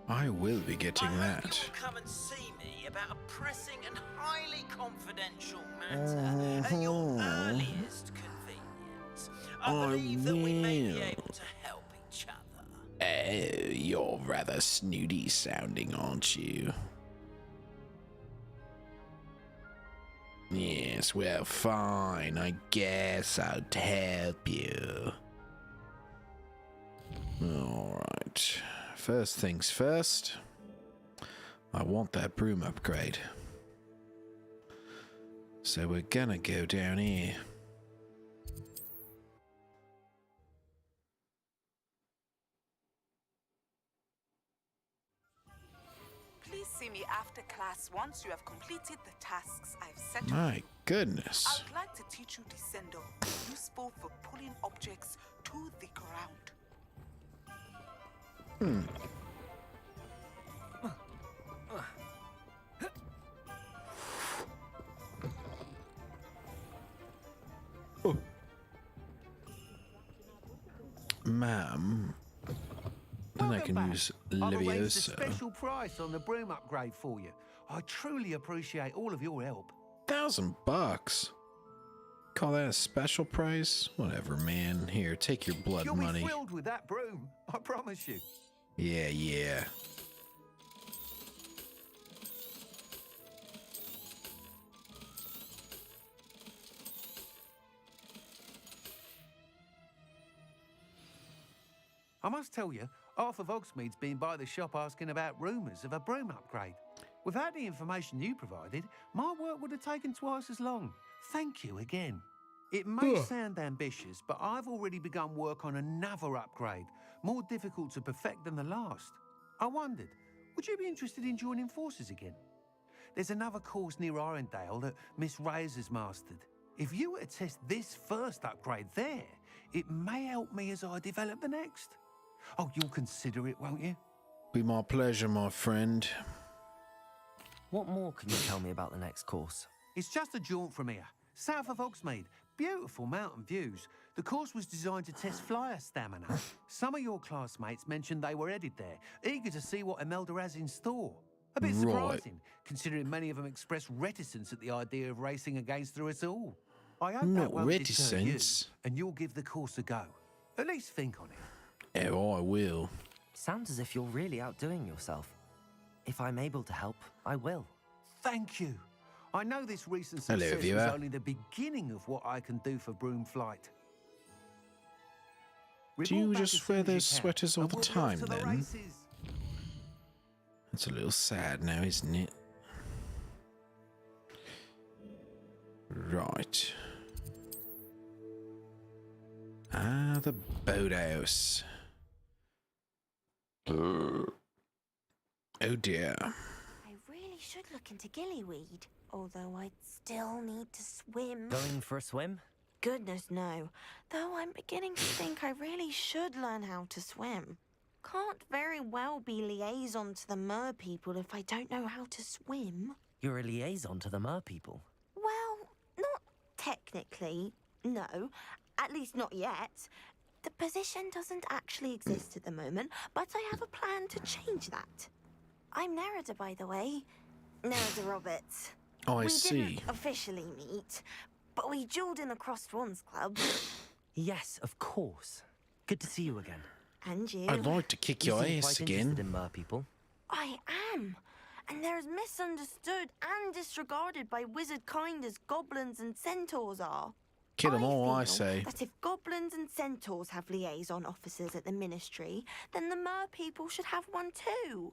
Speaker 2: I will be getting that.
Speaker 10: You'll come and see me about a pressing and highly confidential matter at your earliest convenience. I believe that we may be able to help each other.
Speaker 2: Oh, you're rather snooty sounding, aren't you? Yes, well, fine. I guess I'll help you. Alright. First things first. I want that broom upgrade. So we're gonna go down here.
Speaker 14: Please see me after class once you have completed the tasks I've set.
Speaker 2: My goodness.
Speaker 14: I'd like to teach you Descendo, useful for pulling objects to the ground.
Speaker 2: Ma'am, then I can use
Speaker 13: I've arranged a
Speaker 2: Leviosa.
Speaker 13: special price on the broom upgrade for you. I truly appreciate all of your help.
Speaker 2: $1,000? Call that a special price? Whatever, man. Here, take your blood
Speaker 13: You'll
Speaker 2: money.
Speaker 13: be thrilled with that broom, I promise you.
Speaker 2: Yeah, yeah.
Speaker 13: I must tell you, half of Hogsmeade's been by the shop asking about rumours of a broom upgrade. Without the information you provided, my work would have taken twice as long. Thank you again. It may sound ambitious, but I've already begun work on another upgrade, more difficult to perfect than the last. I wondered, would you be interested in joining forces again? There's another course near Arendelle that Miss Reyes has mastered. If you were to test this first upgrade there, it may help me as I develop the next. Oh, you'll consider it, won't you?
Speaker 2: Be my pleasure, my friend.
Speaker 1: What more can you tell me about the next course?
Speaker 13: It's just a jaunt from here, south of Hogsmeade. Beautiful mountain views. The course was designed to test flyer stamina. Some of your classmates mentioned they were headed there, eager to see what Imelda has in store. A bit surprising, considering many of them expressed reticence at the idea of racing against her at all. I hope that won't deter you, and you'll give the course a go. At least think on it.
Speaker 2: Oh, I will.
Speaker 1: Sounds as if you're really outdoing yourself. If I'm able to help, I will.
Speaker 13: Thank you. I know this recent success is only the beginning of what I can do for Broomflight.
Speaker 2: Do you
Speaker 13: Report back as
Speaker 2: just
Speaker 13: soon
Speaker 2: wear
Speaker 13: as you
Speaker 2: those
Speaker 13: can,
Speaker 2: sweaters all
Speaker 13: and
Speaker 2: the
Speaker 13: we'll be off
Speaker 2: time
Speaker 13: to the
Speaker 2: then?
Speaker 13: races.
Speaker 2: It's a little sad now, isn't it? Right. Ah, the boathouse. Oh dear.
Speaker 3: I really should look into gillyweed, although I'd still need to swim.
Speaker 1: Going for a swim?
Speaker 3: Goodness, no. Though I'm beginning to think I really should learn how to swim. Can't very well be liaison to the mer people if I don't know how to swim.
Speaker 1: You're a liaison to the mer people.
Speaker 3: Well, not technically, no. At least not yet. The position doesn't actually exist at the moment, but I have a plan to change that. I'm Nerida, by the way. Nerida Roberts.
Speaker 2: Oh, I
Speaker 3: we
Speaker 2: see.
Speaker 3: didn't officially meet, but we duelled in the Crossed Swans Club.
Speaker 1: Yes, of course. Good to see you again.
Speaker 3: And you.
Speaker 2: I'd like to kick
Speaker 1: You
Speaker 2: your
Speaker 1: seem
Speaker 2: ass
Speaker 1: quite
Speaker 2: again.
Speaker 1: interested in mer people.
Speaker 3: I am. And they're as misunderstood and disregarded by wizard kind as goblins and centaurs are.
Speaker 2: Kill them all, I
Speaker 3: feel
Speaker 2: say.
Speaker 3: that if goblins and centaurs have liaison officers at the ministry, then the mer people should have one too.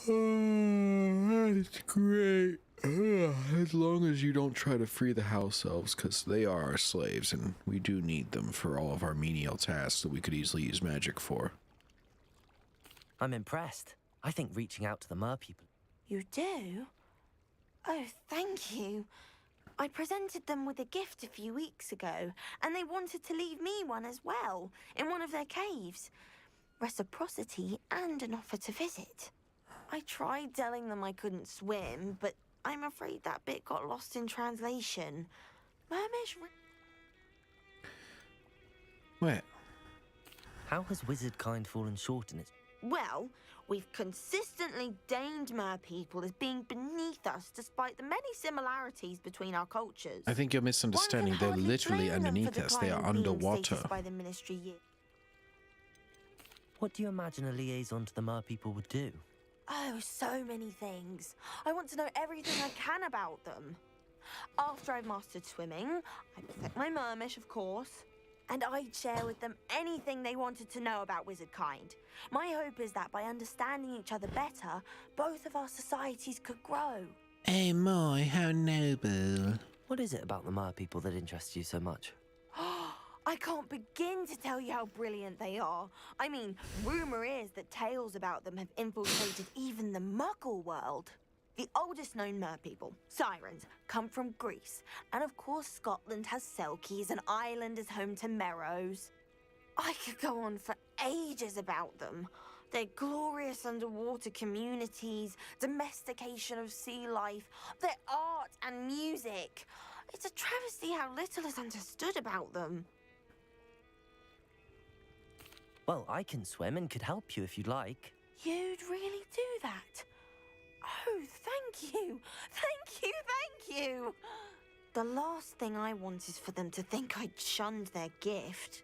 Speaker 2: Oh, that's great. As long as you don't try to free the house elves, because they are our slaves, and we do need them for all of our menial tasks that we could easily use magic for.
Speaker 1: I'm impressed. I think reaching out to the mer people.
Speaker 3: You do? Oh, thank you. I presented them with a gift a few weeks ago, and they wanted to leave me one as well, in one of their caves. Reciprocity and an offer to visit. I tried telling them I couldn't swim, but I'm afraid that bit got lost in translation. Mermish...
Speaker 2: Where?
Speaker 1: How has wizard kind fallen short in its...
Speaker 3: Well, we've consistently deemed mer people as being beneath us despite the many similarities between our cultures.
Speaker 2: I think you're misunderstanding. They're literally
Speaker 3: Blame them
Speaker 2: underneath
Speaker 3: for
Speaker 2: us. They are
Speaker 3: declining being
Speaker 2: underwater.
Speaker 3: status by the ministry year.
Speaker 1: What do you imagine a liaison to the mer people would do?
Speaker 3: Oh, so many things. I want to know everything I can about them. After I've mastered swimming, I perfect my mermish, of course, and I'd share with them anything they wanted to know about wizard kind. My hope is that by understanding each other better, both of our societies could grow.
Speaker 2: Oh my, how noble.
Speaker 1: What is it about the mer people that interests you so much?
Speaker 3: I can't begin to tell you how brilliant they are. I mean, rumor is that tales about them have infiltrated even the Muggle world. The oldest known mer people, sirens, come from Greece. And of course, Scotland has Selkies and Ireland is home to Merrows. I could go on for ages about them. Their glorious underwater communities, domestication of sea life, their art and music. It's a travesty how little is understood about them.
Speaker 1: Well, I can swim and could help you if you'd like.
Speaker 3: You'd really do that? Oh, thank you! Thank you, thank you! The last thing I want is for them to think I'd shunned their gift.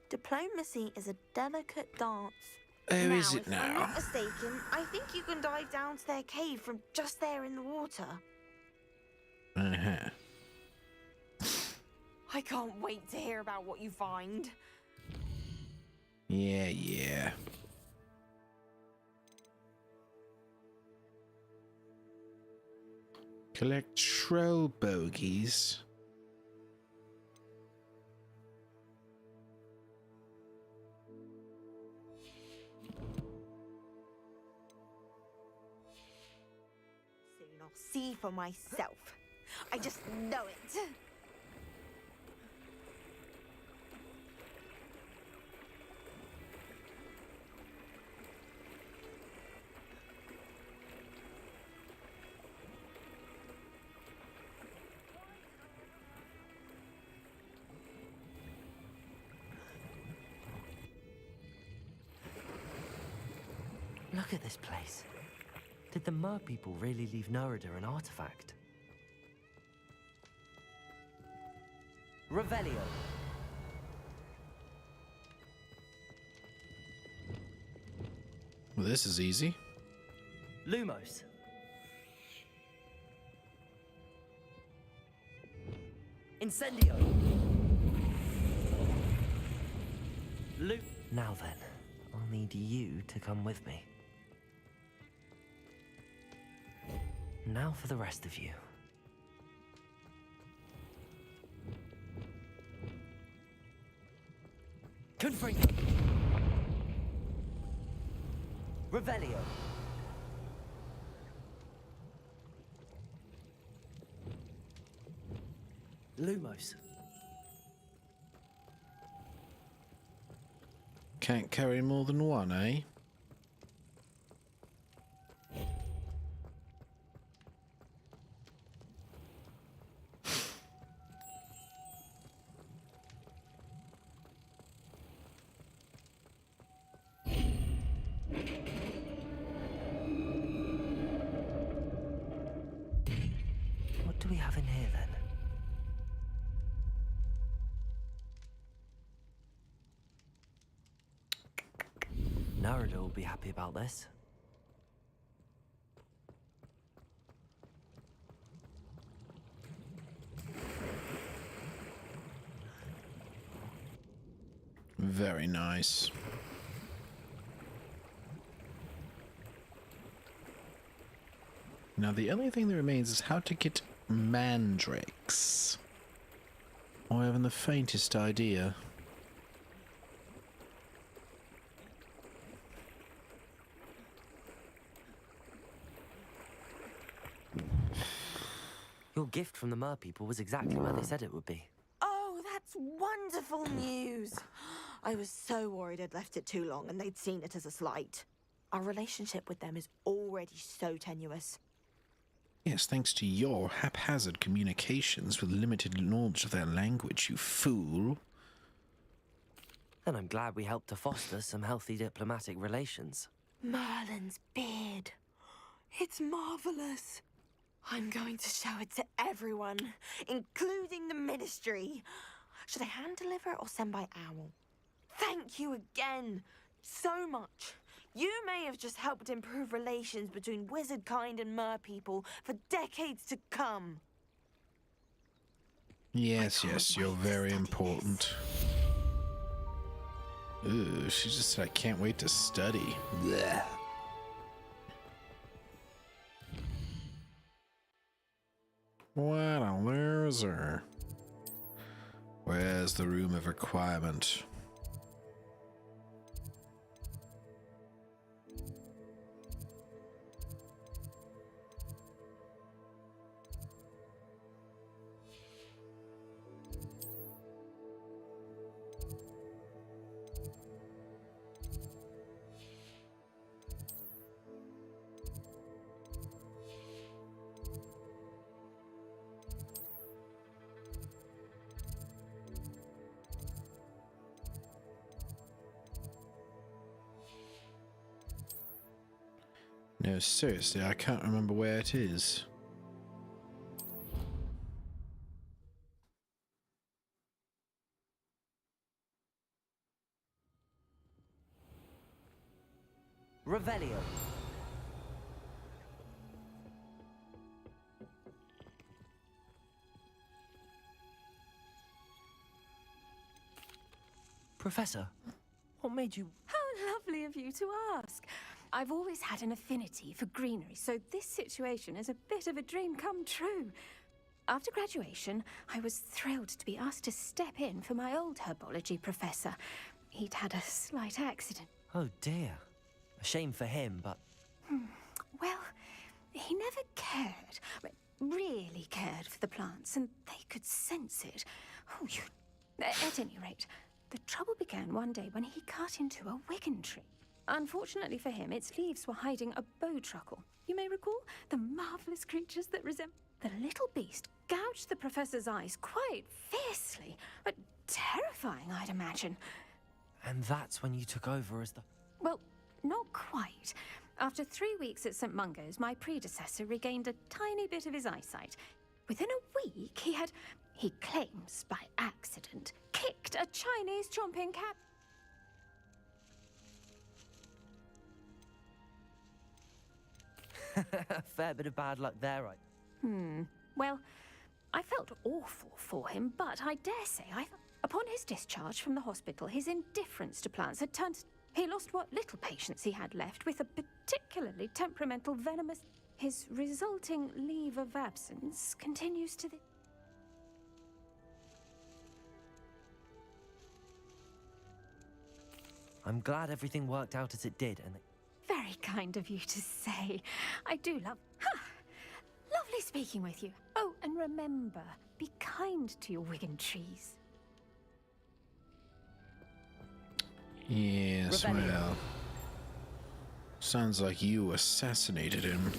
Speaker 3: Diplomacy is a delicate dance.
Speaker 2: Oh, is it
Speaker 3: if I'm
Speaker 2: now?
Speaker 3: not mistaken, I think you can dive down to their cave from just there in the water.
Speaker 2: Uh-huh.
Speaker 3: I can't wait to hear about what you find.
Speaker 2: Yeah, yeah. Collect troll bogies.
Speaker 3: Soon I'll see for myself. I just know it.
Speaker 1: Look at this place. Did the mer people really leave Nerida an artifact? Revelio.
Speaker 2: Well, this is easy.
Speaker 1: Lumos. Incendio. Now then, I'll need you to come with me. Now for the rest of you. Confringo! Revelio! Lumos.
Speaker 2: Can't carry more than one, eh?
Speaker 1: What do we have in here then? Narada will be happy about this.
Speaker 2: Very nice. Now the only thing that remains is how to get mandrakes. I haven't the faintest idea.
Speaker 1: Your gift from the Mer people was exactly where they said it would be.
Speaker 3: Oh, that's wonderful news. I was so worried I'd left it too long and they'd seen it as a slight. Our relationship with them is already so tenuous.
Speaker 2: Yes, thanks to your haphazard communications with limited knowledge of their language, you fool.
Speaker 1: And I'm glad we helped to foster some healthy diplomatic relations.
Speaker 3: Merlin's beard. It's marvelous. I'm going to show it to everyone, including the Ministry. Should I hand deliver it or send by owl? Thank you again so much. You may have just helped improve relations between wizard kind and mer people for decades to come.
Speaker 2: Yes, yes, you're very important. Ooh, she just said, I can't wait to study. Blech. What a loser. Where's the room of requirement? No, seriously, I can't remember where it is.
Speaker 1: Revelio. Professor, what made you...
Speaker 15: How lovely of you to ask. I've always had an affinity for greenery, so this situation is a bit of a dream come true. After graduation, I was thrilled to be asked to step in for my old herbology professor. He'd had a slight accident.
Speaker 1: Oh dear. A shame for him, but...
Speaker 15: Well, he never cared, really cared for the plants, and they could sense it. Oh, you... At any rate, the trouble began one day when he cut into a wigan tree. Unfortunately for him, its leaves were hiding a bowtruckle. You may recall the marvelous creatures that resemble... The little beast gouged the professor's eyes quite fiercely, but terrifying, I'd imagine.
Speaker 1: And that's when you took over as the...
Speaker 15: Well, not quite. After 3 weeks at St. Mungo's, my predecessor regained a tiny bit of his eyesight. Within a week, he claims by accident, kicked a Chinese chomping cat.
Speaker 1: Fair bit of bad luck there, right?
Speaker 15: Well, I felt awful for him, but I dare say I... Upon his discharge from the hospital, his indifference to plants had turned... He lost what little patience he had left with a particularly temperamental venomous... His resulting leave of absence continues to the...
Speaker 1: I'm glad everything worked out as it did, and...
Speaker 15: Very kind of you to say. I do love... Lovely speaking with you. Oh, and remember, be kind to your Wigan trees.
Speaker 2: Yes,
Speaker 1: Rebellion.
Speaker 2: well... Sounds like you assassinated him.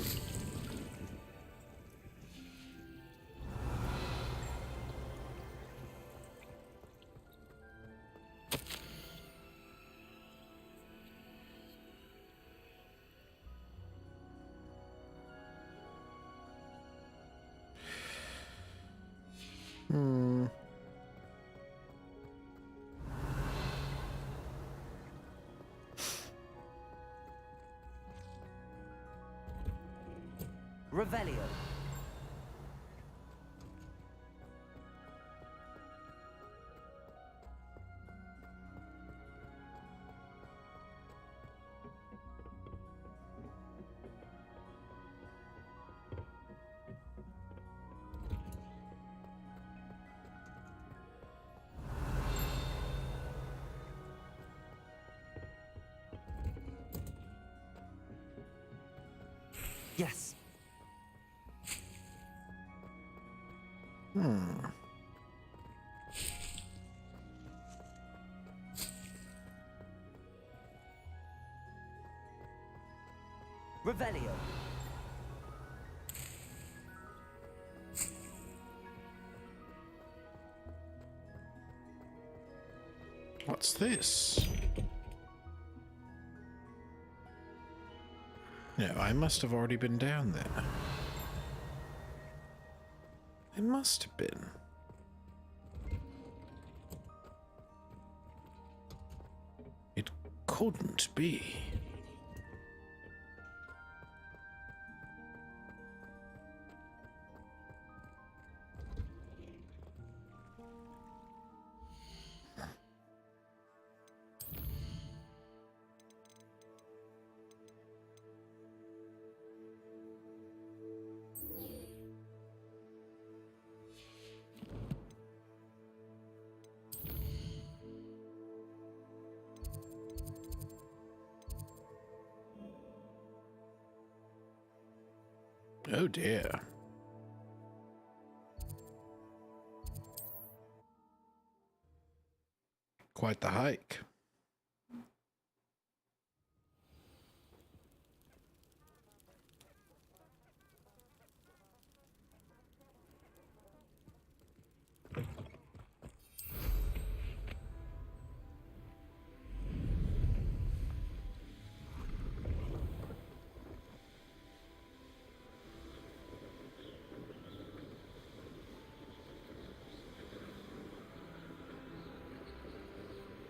Speaker 1: Revelio. Yes. Revelio.
Speaker 2: What's this? No, I must have already been down there. It must have been. It couldn't be. Oh dear. Quite the hike.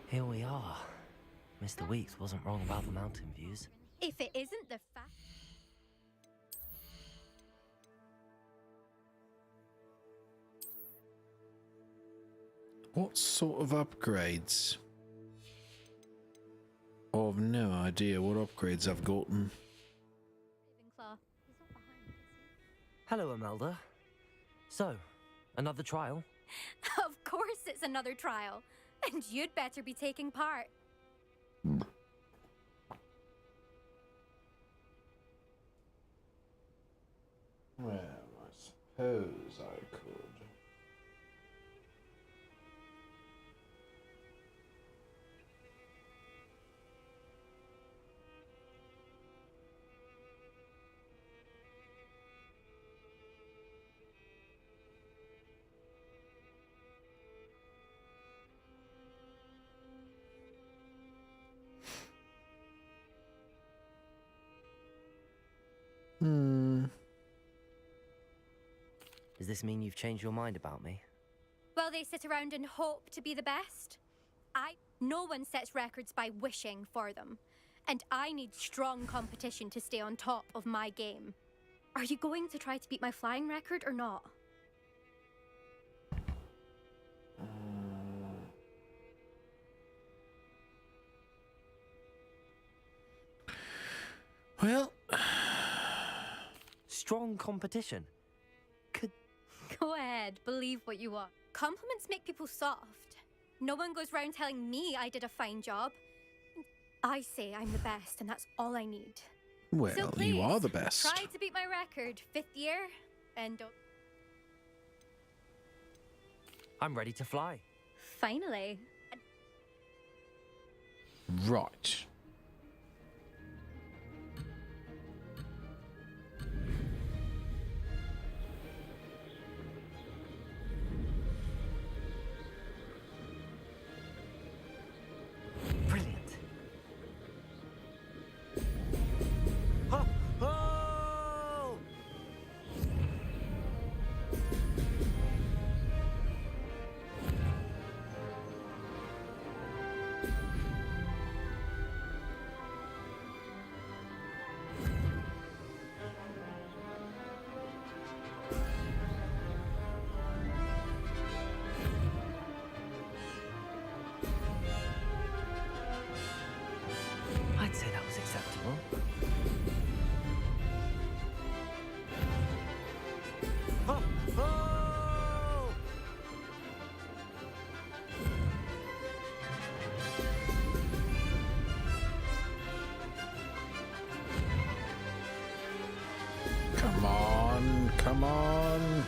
Speaker 1: Here we are. Mr. Weeks wasn't wrong about the mountain views.
Speaker 16: If it isn't the fact...
Speaker 2: What sort of upgrades? Oh, I've no idea what upgrades I've gotten.
Speaker 1: Hello, Imelda. So, another trial?
Speaker 16: Of course it's another trial. And you'd better be taking part.
Speaker 2: Well, I suppose I could.
Speaker 1: Does this mean you've changed your mind about me?
Speaker 16: Well, they sit around and hope to be the best. No one sets records by wishing for them. And I need strong competition to stay on top of my game. Are you going to try to beat my flying record or not?
Speaker 2: Well...
Speaker 1: Strong competition.
Speaker 16: Go ahead, believe what you want. Compliments make people soft. No one goes round telling me I did a fine job. I say I'm the best, and that's all I need.
Speaker 2: Well,
Speaker 16: so please,
Speaker 2: you are the best.
Speaker 16: Try to beat my record, 5th year, and don't...
Speaker 1: I'm ready to fly.
Speaker 16: Finally.
Speaker 2: Right.
Speaker 1: Brilliant. Oh! Oh! I'd say that was acceptable. Oh! Oh!
Speaker 2: Come on, come on.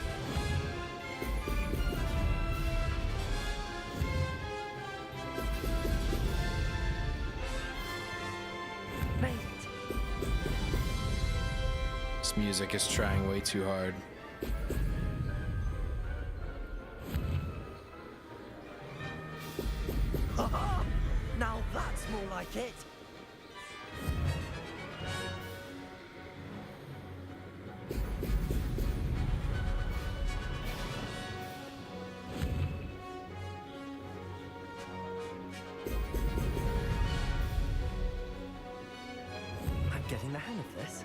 Speaker 1: Made it.
Speaker 2: This music is trying way too hard.
Speaker 1: Now that's more like it. I'm getting the hang of this.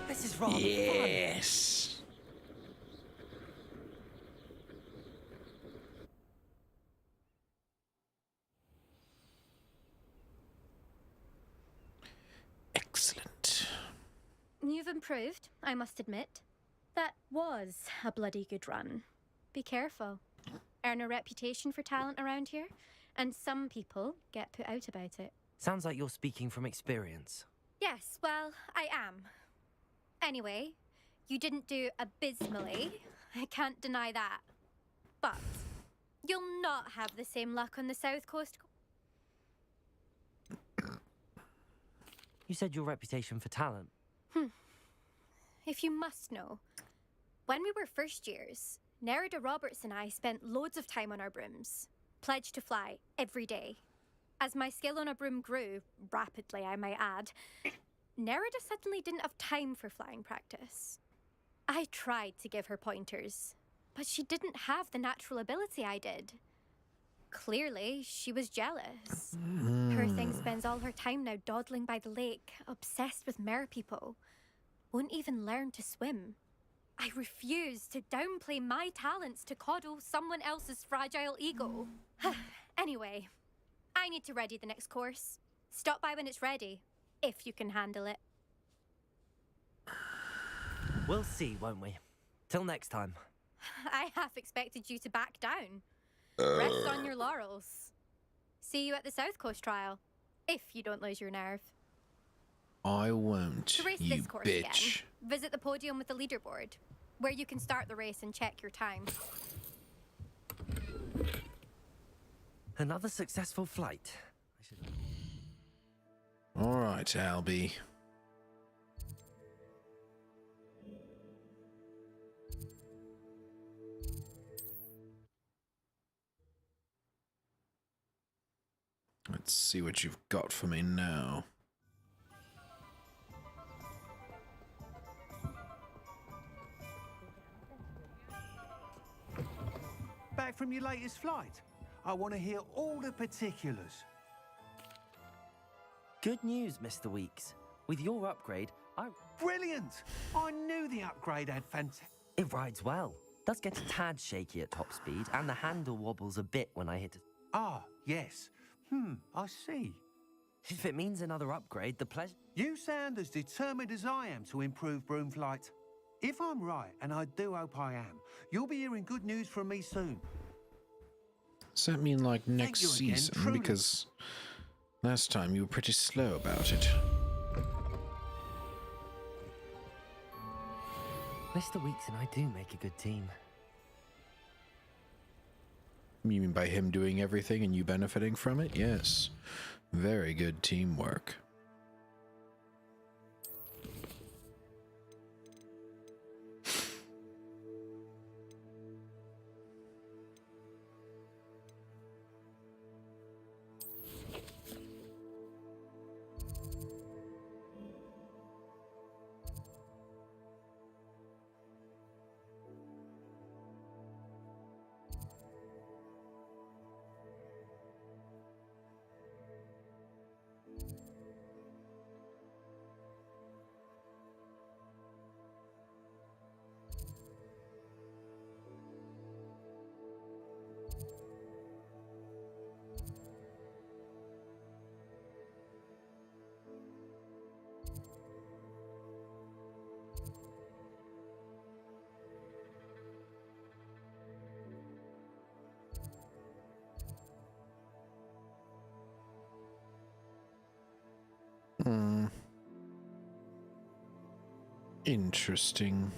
Speaker 1: This is rather fun.
Speaker 2: Yes. Excellent.
Speaker 16: You've improved, I must admit. That was a bloody good run. Be careful. Earn a reputation for talent around here, and some people get put out about it.
Speaker 1: Sounds like you're speaking from experience.
Speaker 16: Yes, well, I am. Anyway, you didn't do abysmally. I can't deny that. But you'll not have the same luck on the South Coast.
Speaker 1: You said your reputation for talent.
Speaker 16: If you must know, when we were first years, Nerida Roberts and I spent loads of time on our brooms, pledged to fly every day. As my skill on a broom grew, rapidly I might add, Nerida suddenly didn't have time for flying practice. I tried to give her pointers, but she didn't have the natural ability I did. Clearly, she was jealous. Poor thing spends all her time now dawdling by the lake, obsessed with merpeople. Won't even learn to swim. I refuse to downplay my talents to coddle someone else's fragile ego. Anyway, I need to ready the next course. Stop by when it's ready, if you can handle it.
Speaker 1: We'll see, won't we? Till next time.
Speaker 16: I half expected you to back down. Rest on your laurels. See you at the South Coast trial, if you don't lose your nerve.
Speaker 2: I won't,
Speaker 16: To race
Speaker 2: you
Speaker 16: this course
Speaker 2: bitch.
Speaker 16: again, visit the podium with the leaderboard, where you can start the race and check your time.
Speaker 1: Another successful flight.
Speaker 2: All right, Albie. Let's see what you've got for me now.
Speaker 13: Back from your latest flight? I want to hear all the particulars.
Speaker 1: Good news, Mr. Weeks. With your upgrade,
Speaker 13: Brilliant! I knew the upgrade had fantastic.
Speaker 1: it rides well. Does get a tad shaky at top speed, and the handle wobbles a bit when I hit it.
Speaker 13: Ah, yes. I see.
Speaker 1: If it means another upgrade, the pleasure...
Speaker 13: You sound as determined as I am to improve broom flight. If I'm right, and I do hope I am, you'll be hearing good news from me soon.
Speaker 2: Does that mean like next
Speaker 13: you again,
Speaker 2: season?
Speaker 13: truly.
Speaker 2: Because last time you were pretty slow about it.
Speaker 1: Mr. Weeks and I do make a good team.
Speaker 2: You mean by him doing everything and you benefiting from it? Yes. Very good teamwork. Interesting.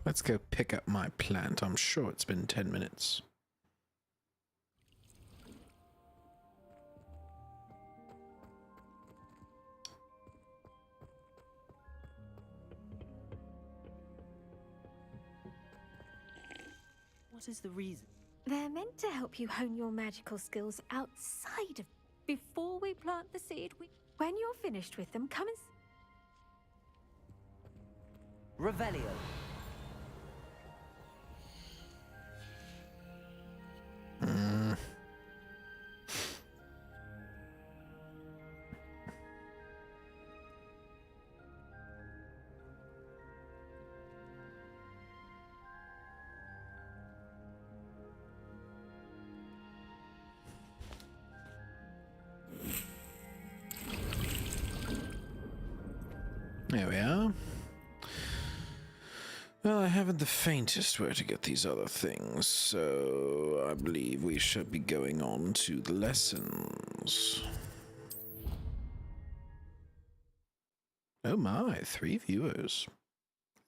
Speaker 2: Let's go pick up my plant. I'm sure it's been 10 minutes.
Speaker 1: What is the reason?
Speaker 15: They're meant to help you hone your magical skills outside of... Before we plant the seed, when you're finished with them, come and...
Speaker 1: Revelio.
Speaker 2: There we are. Well, I haven't the faintest where to get these other things, so I believe we should be going on to the lessons. Oh my, 3 viewers.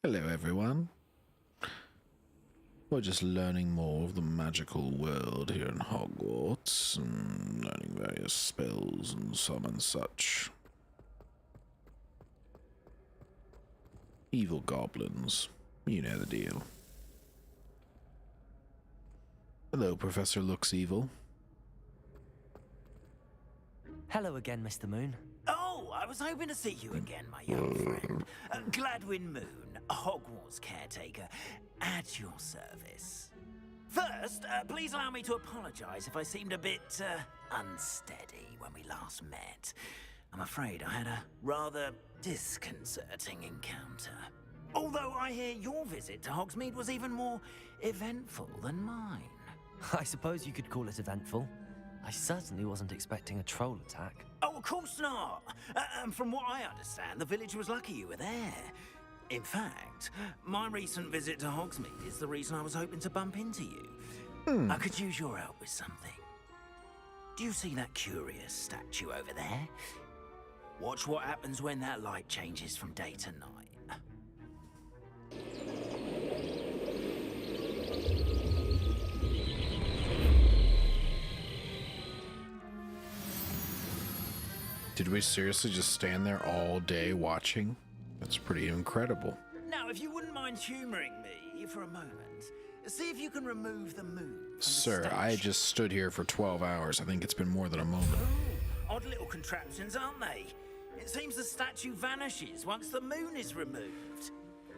Speaker 2: Hello everyone. We're just learning more of the magical world here in Hogwarts, and learning various spells and such. Evil goblins. You know the deal. Hello, Professor Looks Evil.
Speaker 1: Hello again, Mr. Moon.
Speaker 10: Oh, I was hoping to see you again, my young friend. Gladwin Moon, Hogwarts caretaker, at your service. First, please allow me to apologize if I seemed a bit unsteady when we last met. I'm afraid I had a rather disconcerting encounter. Although I hear your visit to Hogsmeade was even more eventful than mine.
Speaker 1: I suppose you could call it eventful. I certainly wasn't expecting a troll attack.
Speaker 10: Oh, of course not. And from what I understand, the village was lucky you were there. In fact, my recent visit to Hogsmeade is the reason I was hoping to bump into you. I could use your help with something. Do you see that curious statue over there? Watch what happens when that light changes from day to night.
Speaker 2: Did we seriously just stand there all day watching? That's pretty incredible.
Speaker 10: Now, if you wouldn't mind humoring me for a moment, see if you can remove the moon.
Speaker 2: Sir, I just stood here for 12 hours. I think it's been more than a moment.
Speaker 10: Odd little contraptions, aren't they? It seems the statue vanishes once the moon is removed,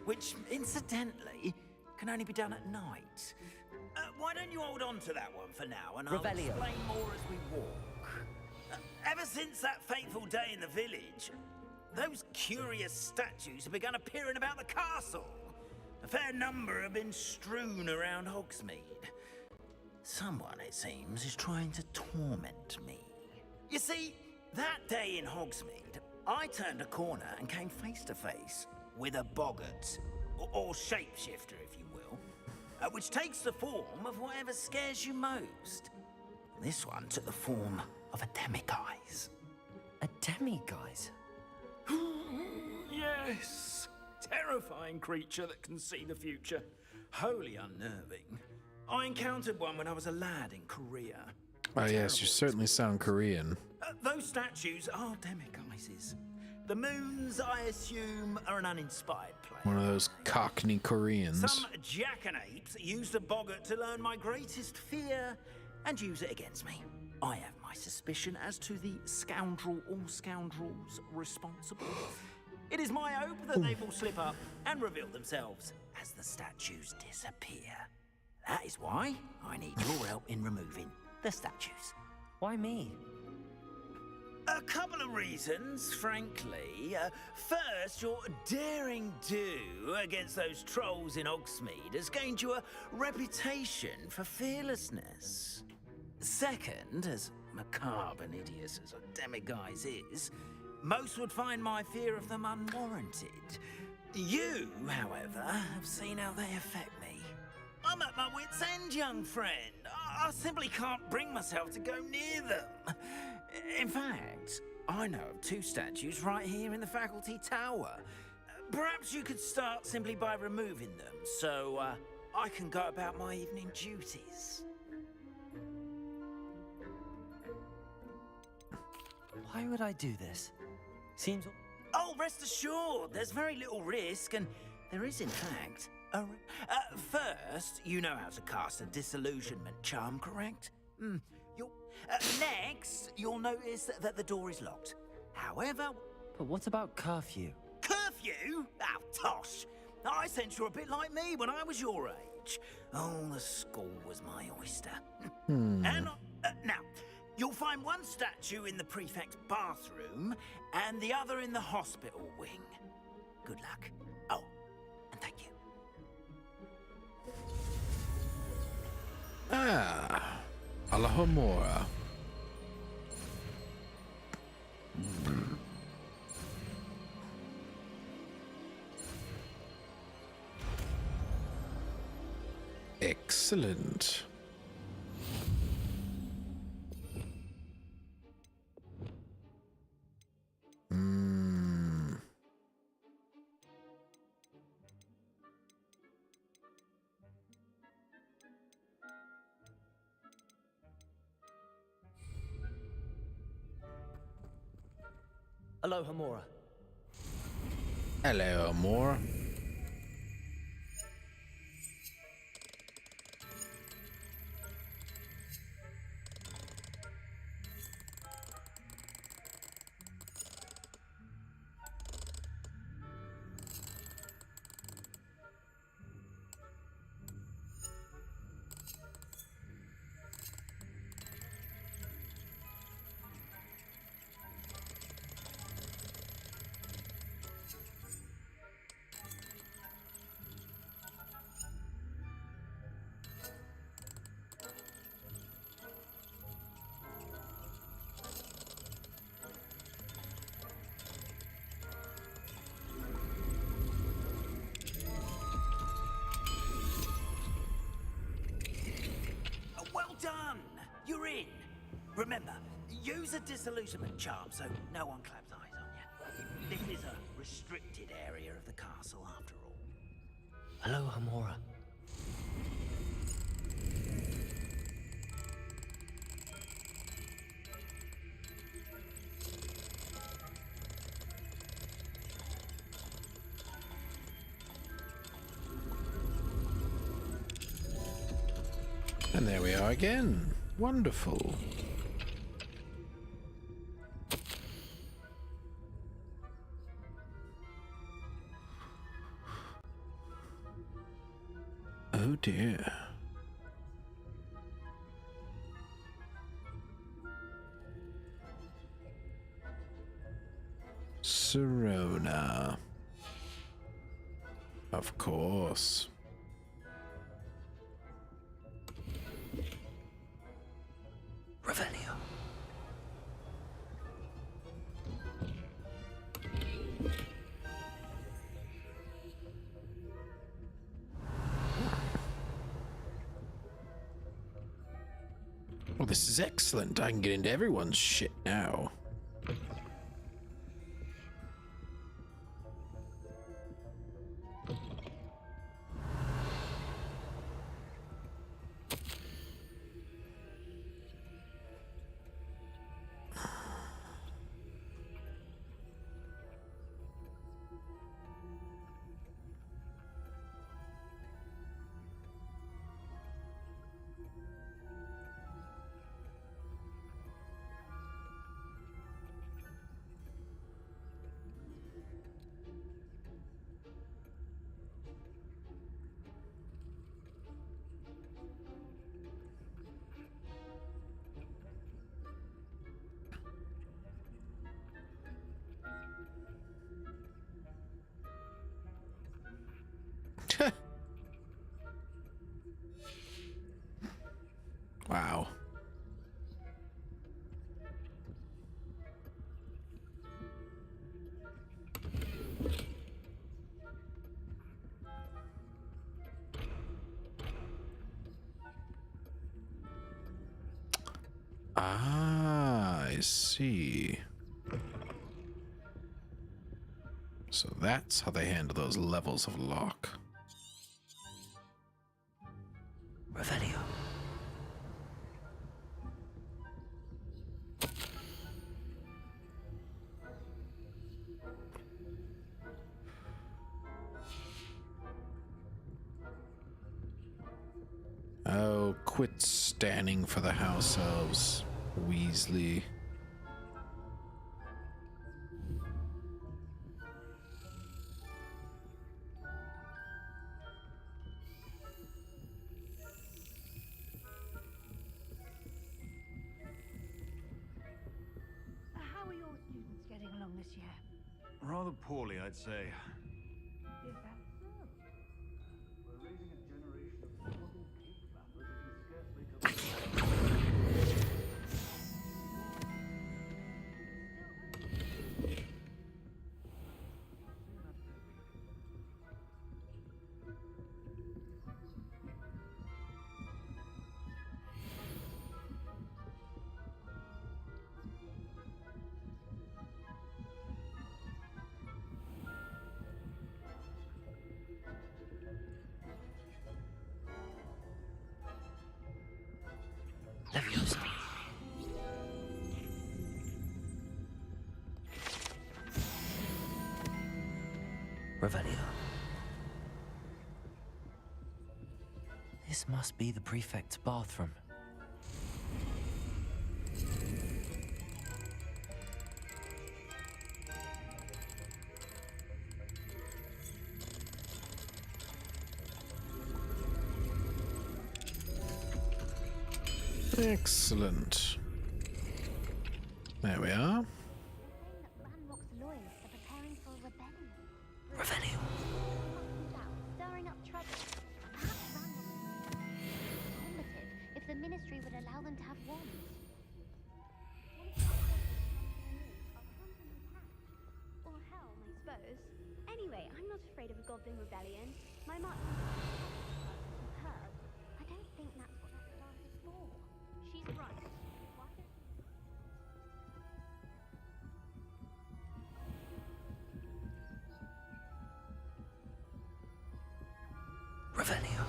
Speaker 10: which, incidentally, can only be done at night. Why don't you hold on to that one for now, and I'll
Speaker 1: Revelio.
Speaker 10: explain more as we walk. Ever since that fateful day in the village, those curious statues have begun appearing about the castle. A fair number have been strewn around Hogsmeade. Someone, it seems, is trying to torment me. You see, that day in Hogsmeade, I turned a corner and came face to face with a boggart, or shapeshifter, if you will, which takes the form of whatever scares you most. This one took the form of a demiguise.
Speaker 1: A demiguise?
Speaker 10: Yes. Terrifying creature that can see the future. Wholly unnerving. I encountered one when I was a lad in Korea.
Speaker 2: Oh yes, you certainly sound Korean.
Speaker 10: Those statues are demiguises. The moons, I assume, are an uninspired place.
Speaker 2: One of those Cockney Koreans.
Speaker 10: Some jackanapes used a boggart to learn my greatest fear and use it against me. I have my suspicion as to the scoundrel or scoundrels responsible. It is my hope that they will slip up and reveal themselves as the statues disappear. That is why I need your help in removing the statues.
Speaker 1: Why me?
Speaker 10: A couple of reasons, frankly. First, your daring do against those trolls in Hogsmeade has gained you a reputation for fearlessness. Second, as macabre and hideous as a demiguise is, most would find my fear of them unwarranted. You, however, have seen how they affect me. I'm at my wit's end, young friend. I simply can't bring myself to go near them. In fact, I know of two statues right here in the faculty tower. Perhaps you could start simply by removing them, so I can go about my evening duties.
Speaker 1: Why would I do this? Seems...
Speaker 10: Oh, rest assured, there's very little risk, and there is, in fact, a... first, you know how to cast a disillusionment charm, correct? Next, you'll notice that the door is locked. However...
Speaker 1: But what about curfew?
Speaker 10: Curfew? Oh, tosh! I sense you're a bit like me when I was your age. Oh, the school was my oyster. And now, you'll find one statue in the prefect's bathroom and the other in the hospital wing. Good luck. Oh, and thank you.
Speaker 2: Ah, Alahomora. Excellent.
Speaker 1: Aloha Mora.
Speaker 2: Hello, Amor.
Speaker 10: Well done! You're in. Remember, use a disillusionment charm so no one claps eyes on you. This is a restricted area of the castle, after all.
Speaker 1: Aloha Mora.
Speaker 2: And there we are again. Wonderful. Oh dear. Serona. Of course.
Speaker 1: Revelio.
Speaker 2: Well, this is excellent. I can get into everyone's shit now. Wow. Ah, I see. So that's how they handle those levels of lock.
Speaker 1: Revelio.
Speaker 2: Oh, quit standing for the house elves, Weasley.
Speaker 17: How are your students getting along this year?
Speaker 18: Rather poorly, I'd say.
Speaker 17: Is that so?
Speaker 18: We're raising a generation of horrible cake batters who can scarcely cover.
Speaker 1: Leviosa. Revelio. This must be the prefect's bathroom.
Speaker 2: Excellent. There we are.
Speaker 1: Revelio.
Speaker 19: Stirring up trouble. Perhaps Ranrock combative if the ministry would allow them to have wands.
Speaker 20: Or helm, I suppose. Anyway, I'm not afraid of a goblin rebellion. My mark superb.
Speaker 19: I don't think that's what that class is for.
Speaker 20: She's right. Why don't
Speaker 1: Revelio.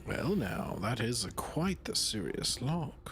Speaker 2: Well, now, that is quite the serious lock.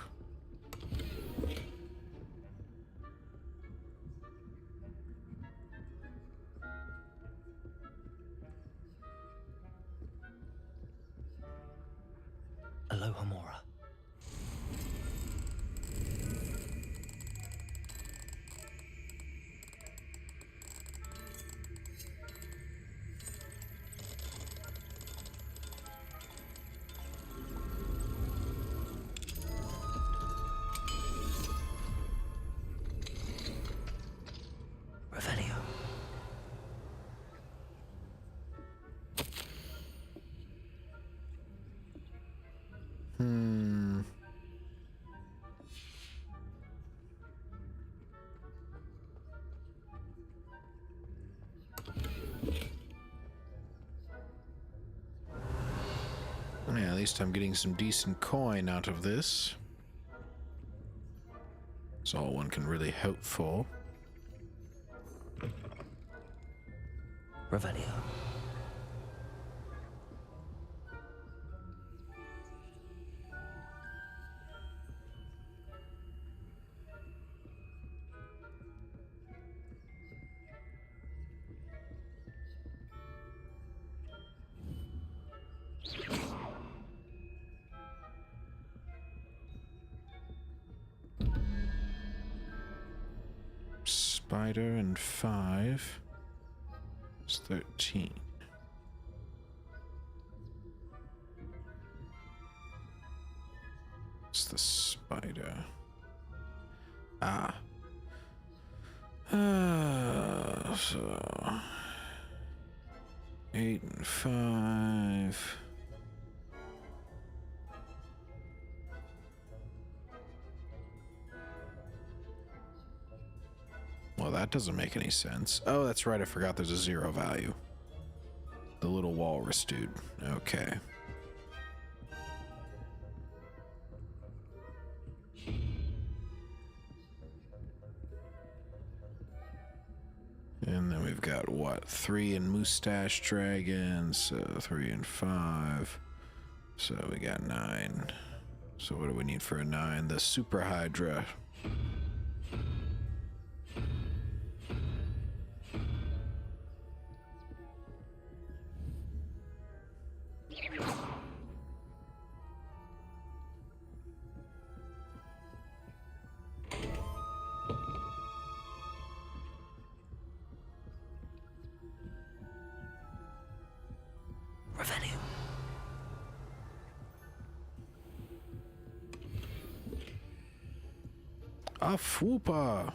Speaker 2: least I'm getting some decent coin out of this. That's all one can really hope for.
Speaker 1: Revelio.
Speaker 2: Spider and 5 is 13. It's the spider. So 8 and 5. Well, that doesn't make any sense. Oh, that's right. I forgot there's a 0 value. The little walrus dude. Okay. And then we've got, what, 3 and Mustache Dragon, so 3 and 5. So we got 9. So what do we need for a 9? The Super Hydra.
Speaker 1: Revelio.
Speaker 2: A fupa.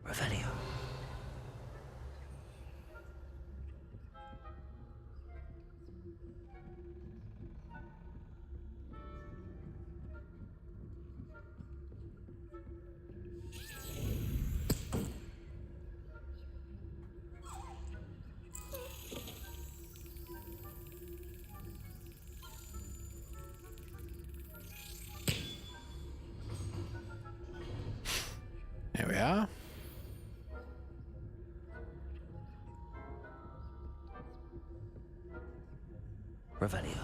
Speaker 1: Revelio.
Speaker 2: There we are.
Speaker 1: Revelio.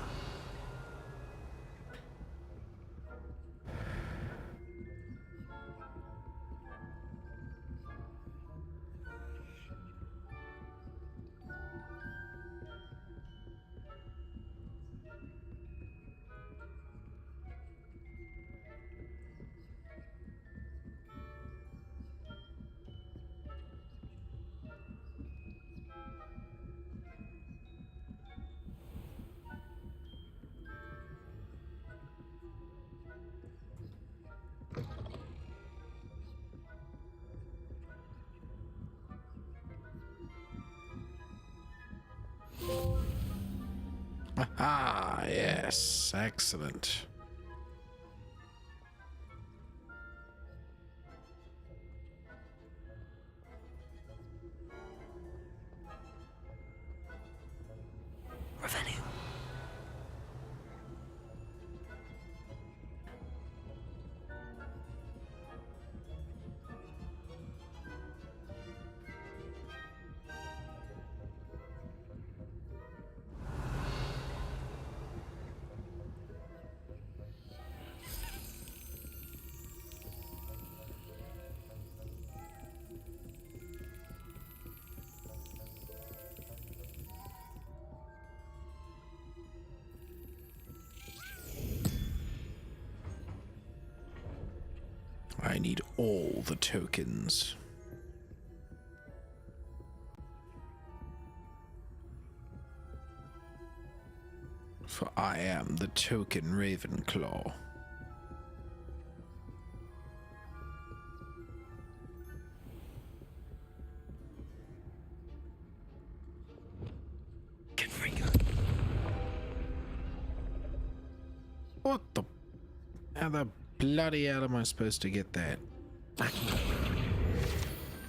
Speaker 2: Ah, yes. Excellent.
Speaker 1: Revelio.
Speaker 2: I need all the tokens. For I am the token Ravenclaw. What the? How the bloody hell am I supposed to get that?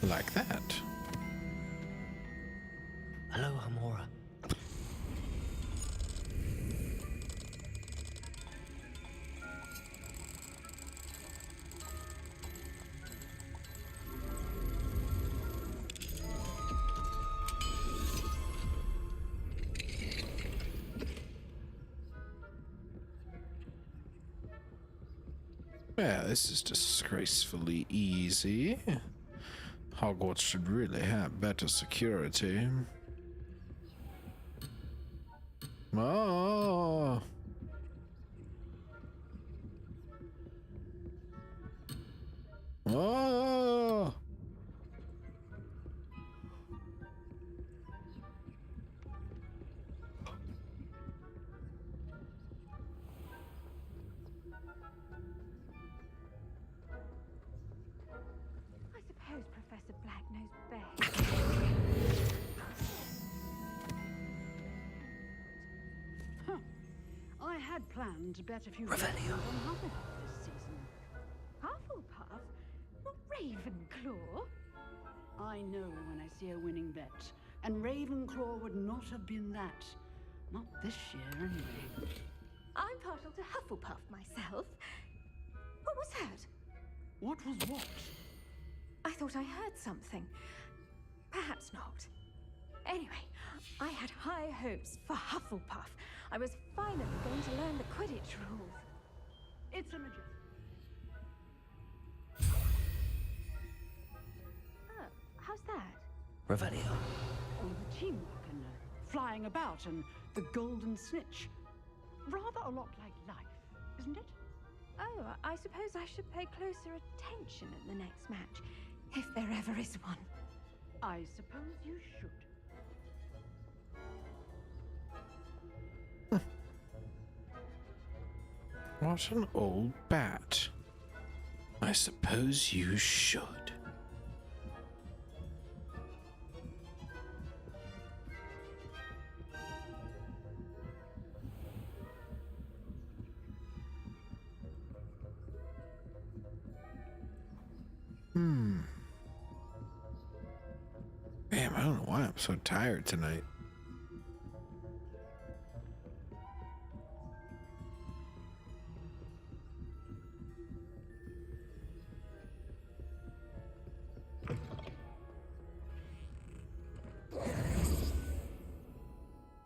Speaker 2: Like that?
Speaker 1: Hello, Hamora.
Speaker 2: Yeah, this is disgracefully easy. Hogwarts should really have better security. Oh. Oh.
Speaker 17: I suppose Professor Black knows best.
Speaker 21: Huh. I had planned to bet a few dollars on Hufflepuff this season.
Speaker 17: Hufflepuff? Not Ravenclaw?
Speaker 21: I know when I see a winning bet, and Ravenclaw would not have been that. Not this year, anyway.
Speaker 15: I'm partial to Hufflepuff myself. What was that?
Speaker 21: What was what?
Speaker 15: I thought I heard something. Perhaps not. Anyway, I had high hopes for Hufflepuff. I was finally going to learn the Quidditch rules.
Speaker 21: It's a majestic.
Speaker 17: Oh, how's that?
Speaker 1: Revelio.
Speaker 21: All the teamwork and flying about and the golden snitch. Rather a lot like life, isn't it?
Speaker 15: Oh, I suppose I should pay closer attention at the next match, if there ever is one.
Speaker 21: I suppose you should.
Speaker 2: What an old bat. I suppose you should. Damn, I don't know why I'm so tired tonight.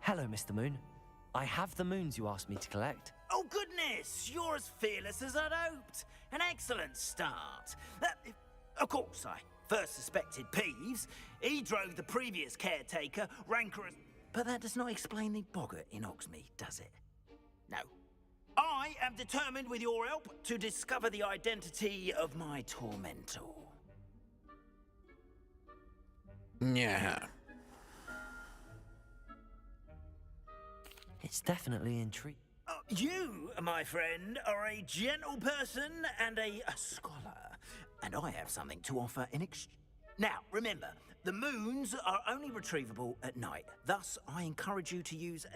Speaker 1: Hello, Mr. Moon. I have the moons you asked me to collect.
Speaker 10: Oh, goodness! You're as fearless as I'd hoped. An excellent start. Of course, I first suspected Peeves. He drove the previous caretaker, rancorous. But that does not explain the boggart in Hogsmeade, does it? No. I am determined, with your help, to discover the identity of my tormentor.
Speaker 2: Yeah.
Speaker 1: It's definitely intriguing.
Speaker 10: You, my friend, are a gentle person and a scholar, and I have something to offer in exchange. Now, remember, the moons are only retrievable at night. Thus, I encourage you to use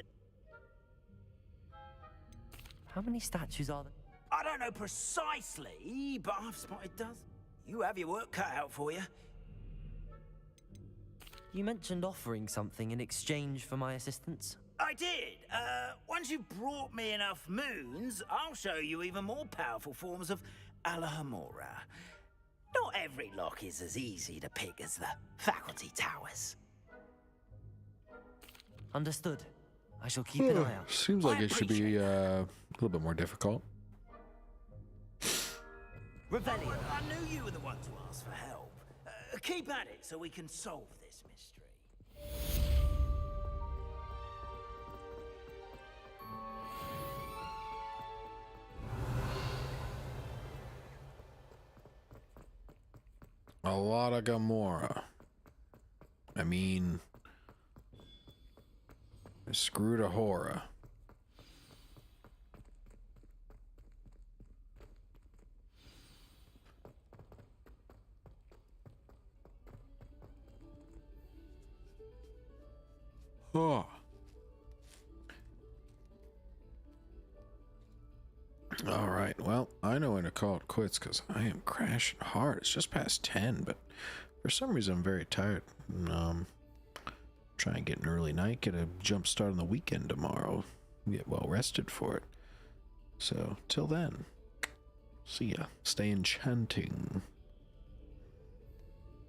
Speaker 1: How many statues are there?
Speaker 10: I don't know precisely, but I've spotted dozens. You have your work cut out for you.
Speaker 1: You mentioned offering something in exchange for my assistance.
Speaker 10: I did. Once you've brought me enough moons, I'll show you even more powerful forms of Alohomora. Not every lock is as easy to pick as the faculty towers.
Speaker 1: Understood. I shall keep an eye out.
Speaker 2: Seems like it should be a little bit more difficult.
Speaker 10: Revelio. I knew you were the one to ask for help. Keep at it so we can solve this mystery.
Speaker 2: A lot of Gamora. I mean, screwed a Hora. Oh. Alright, well, I know when to call it quits because I am crashing hard. It's just past 10, but for some reason I'm very tired. Try and get an early night, get a jump start on the weekend tomorrow, get well rested for it. So, till then, see ya. Stay enchanting.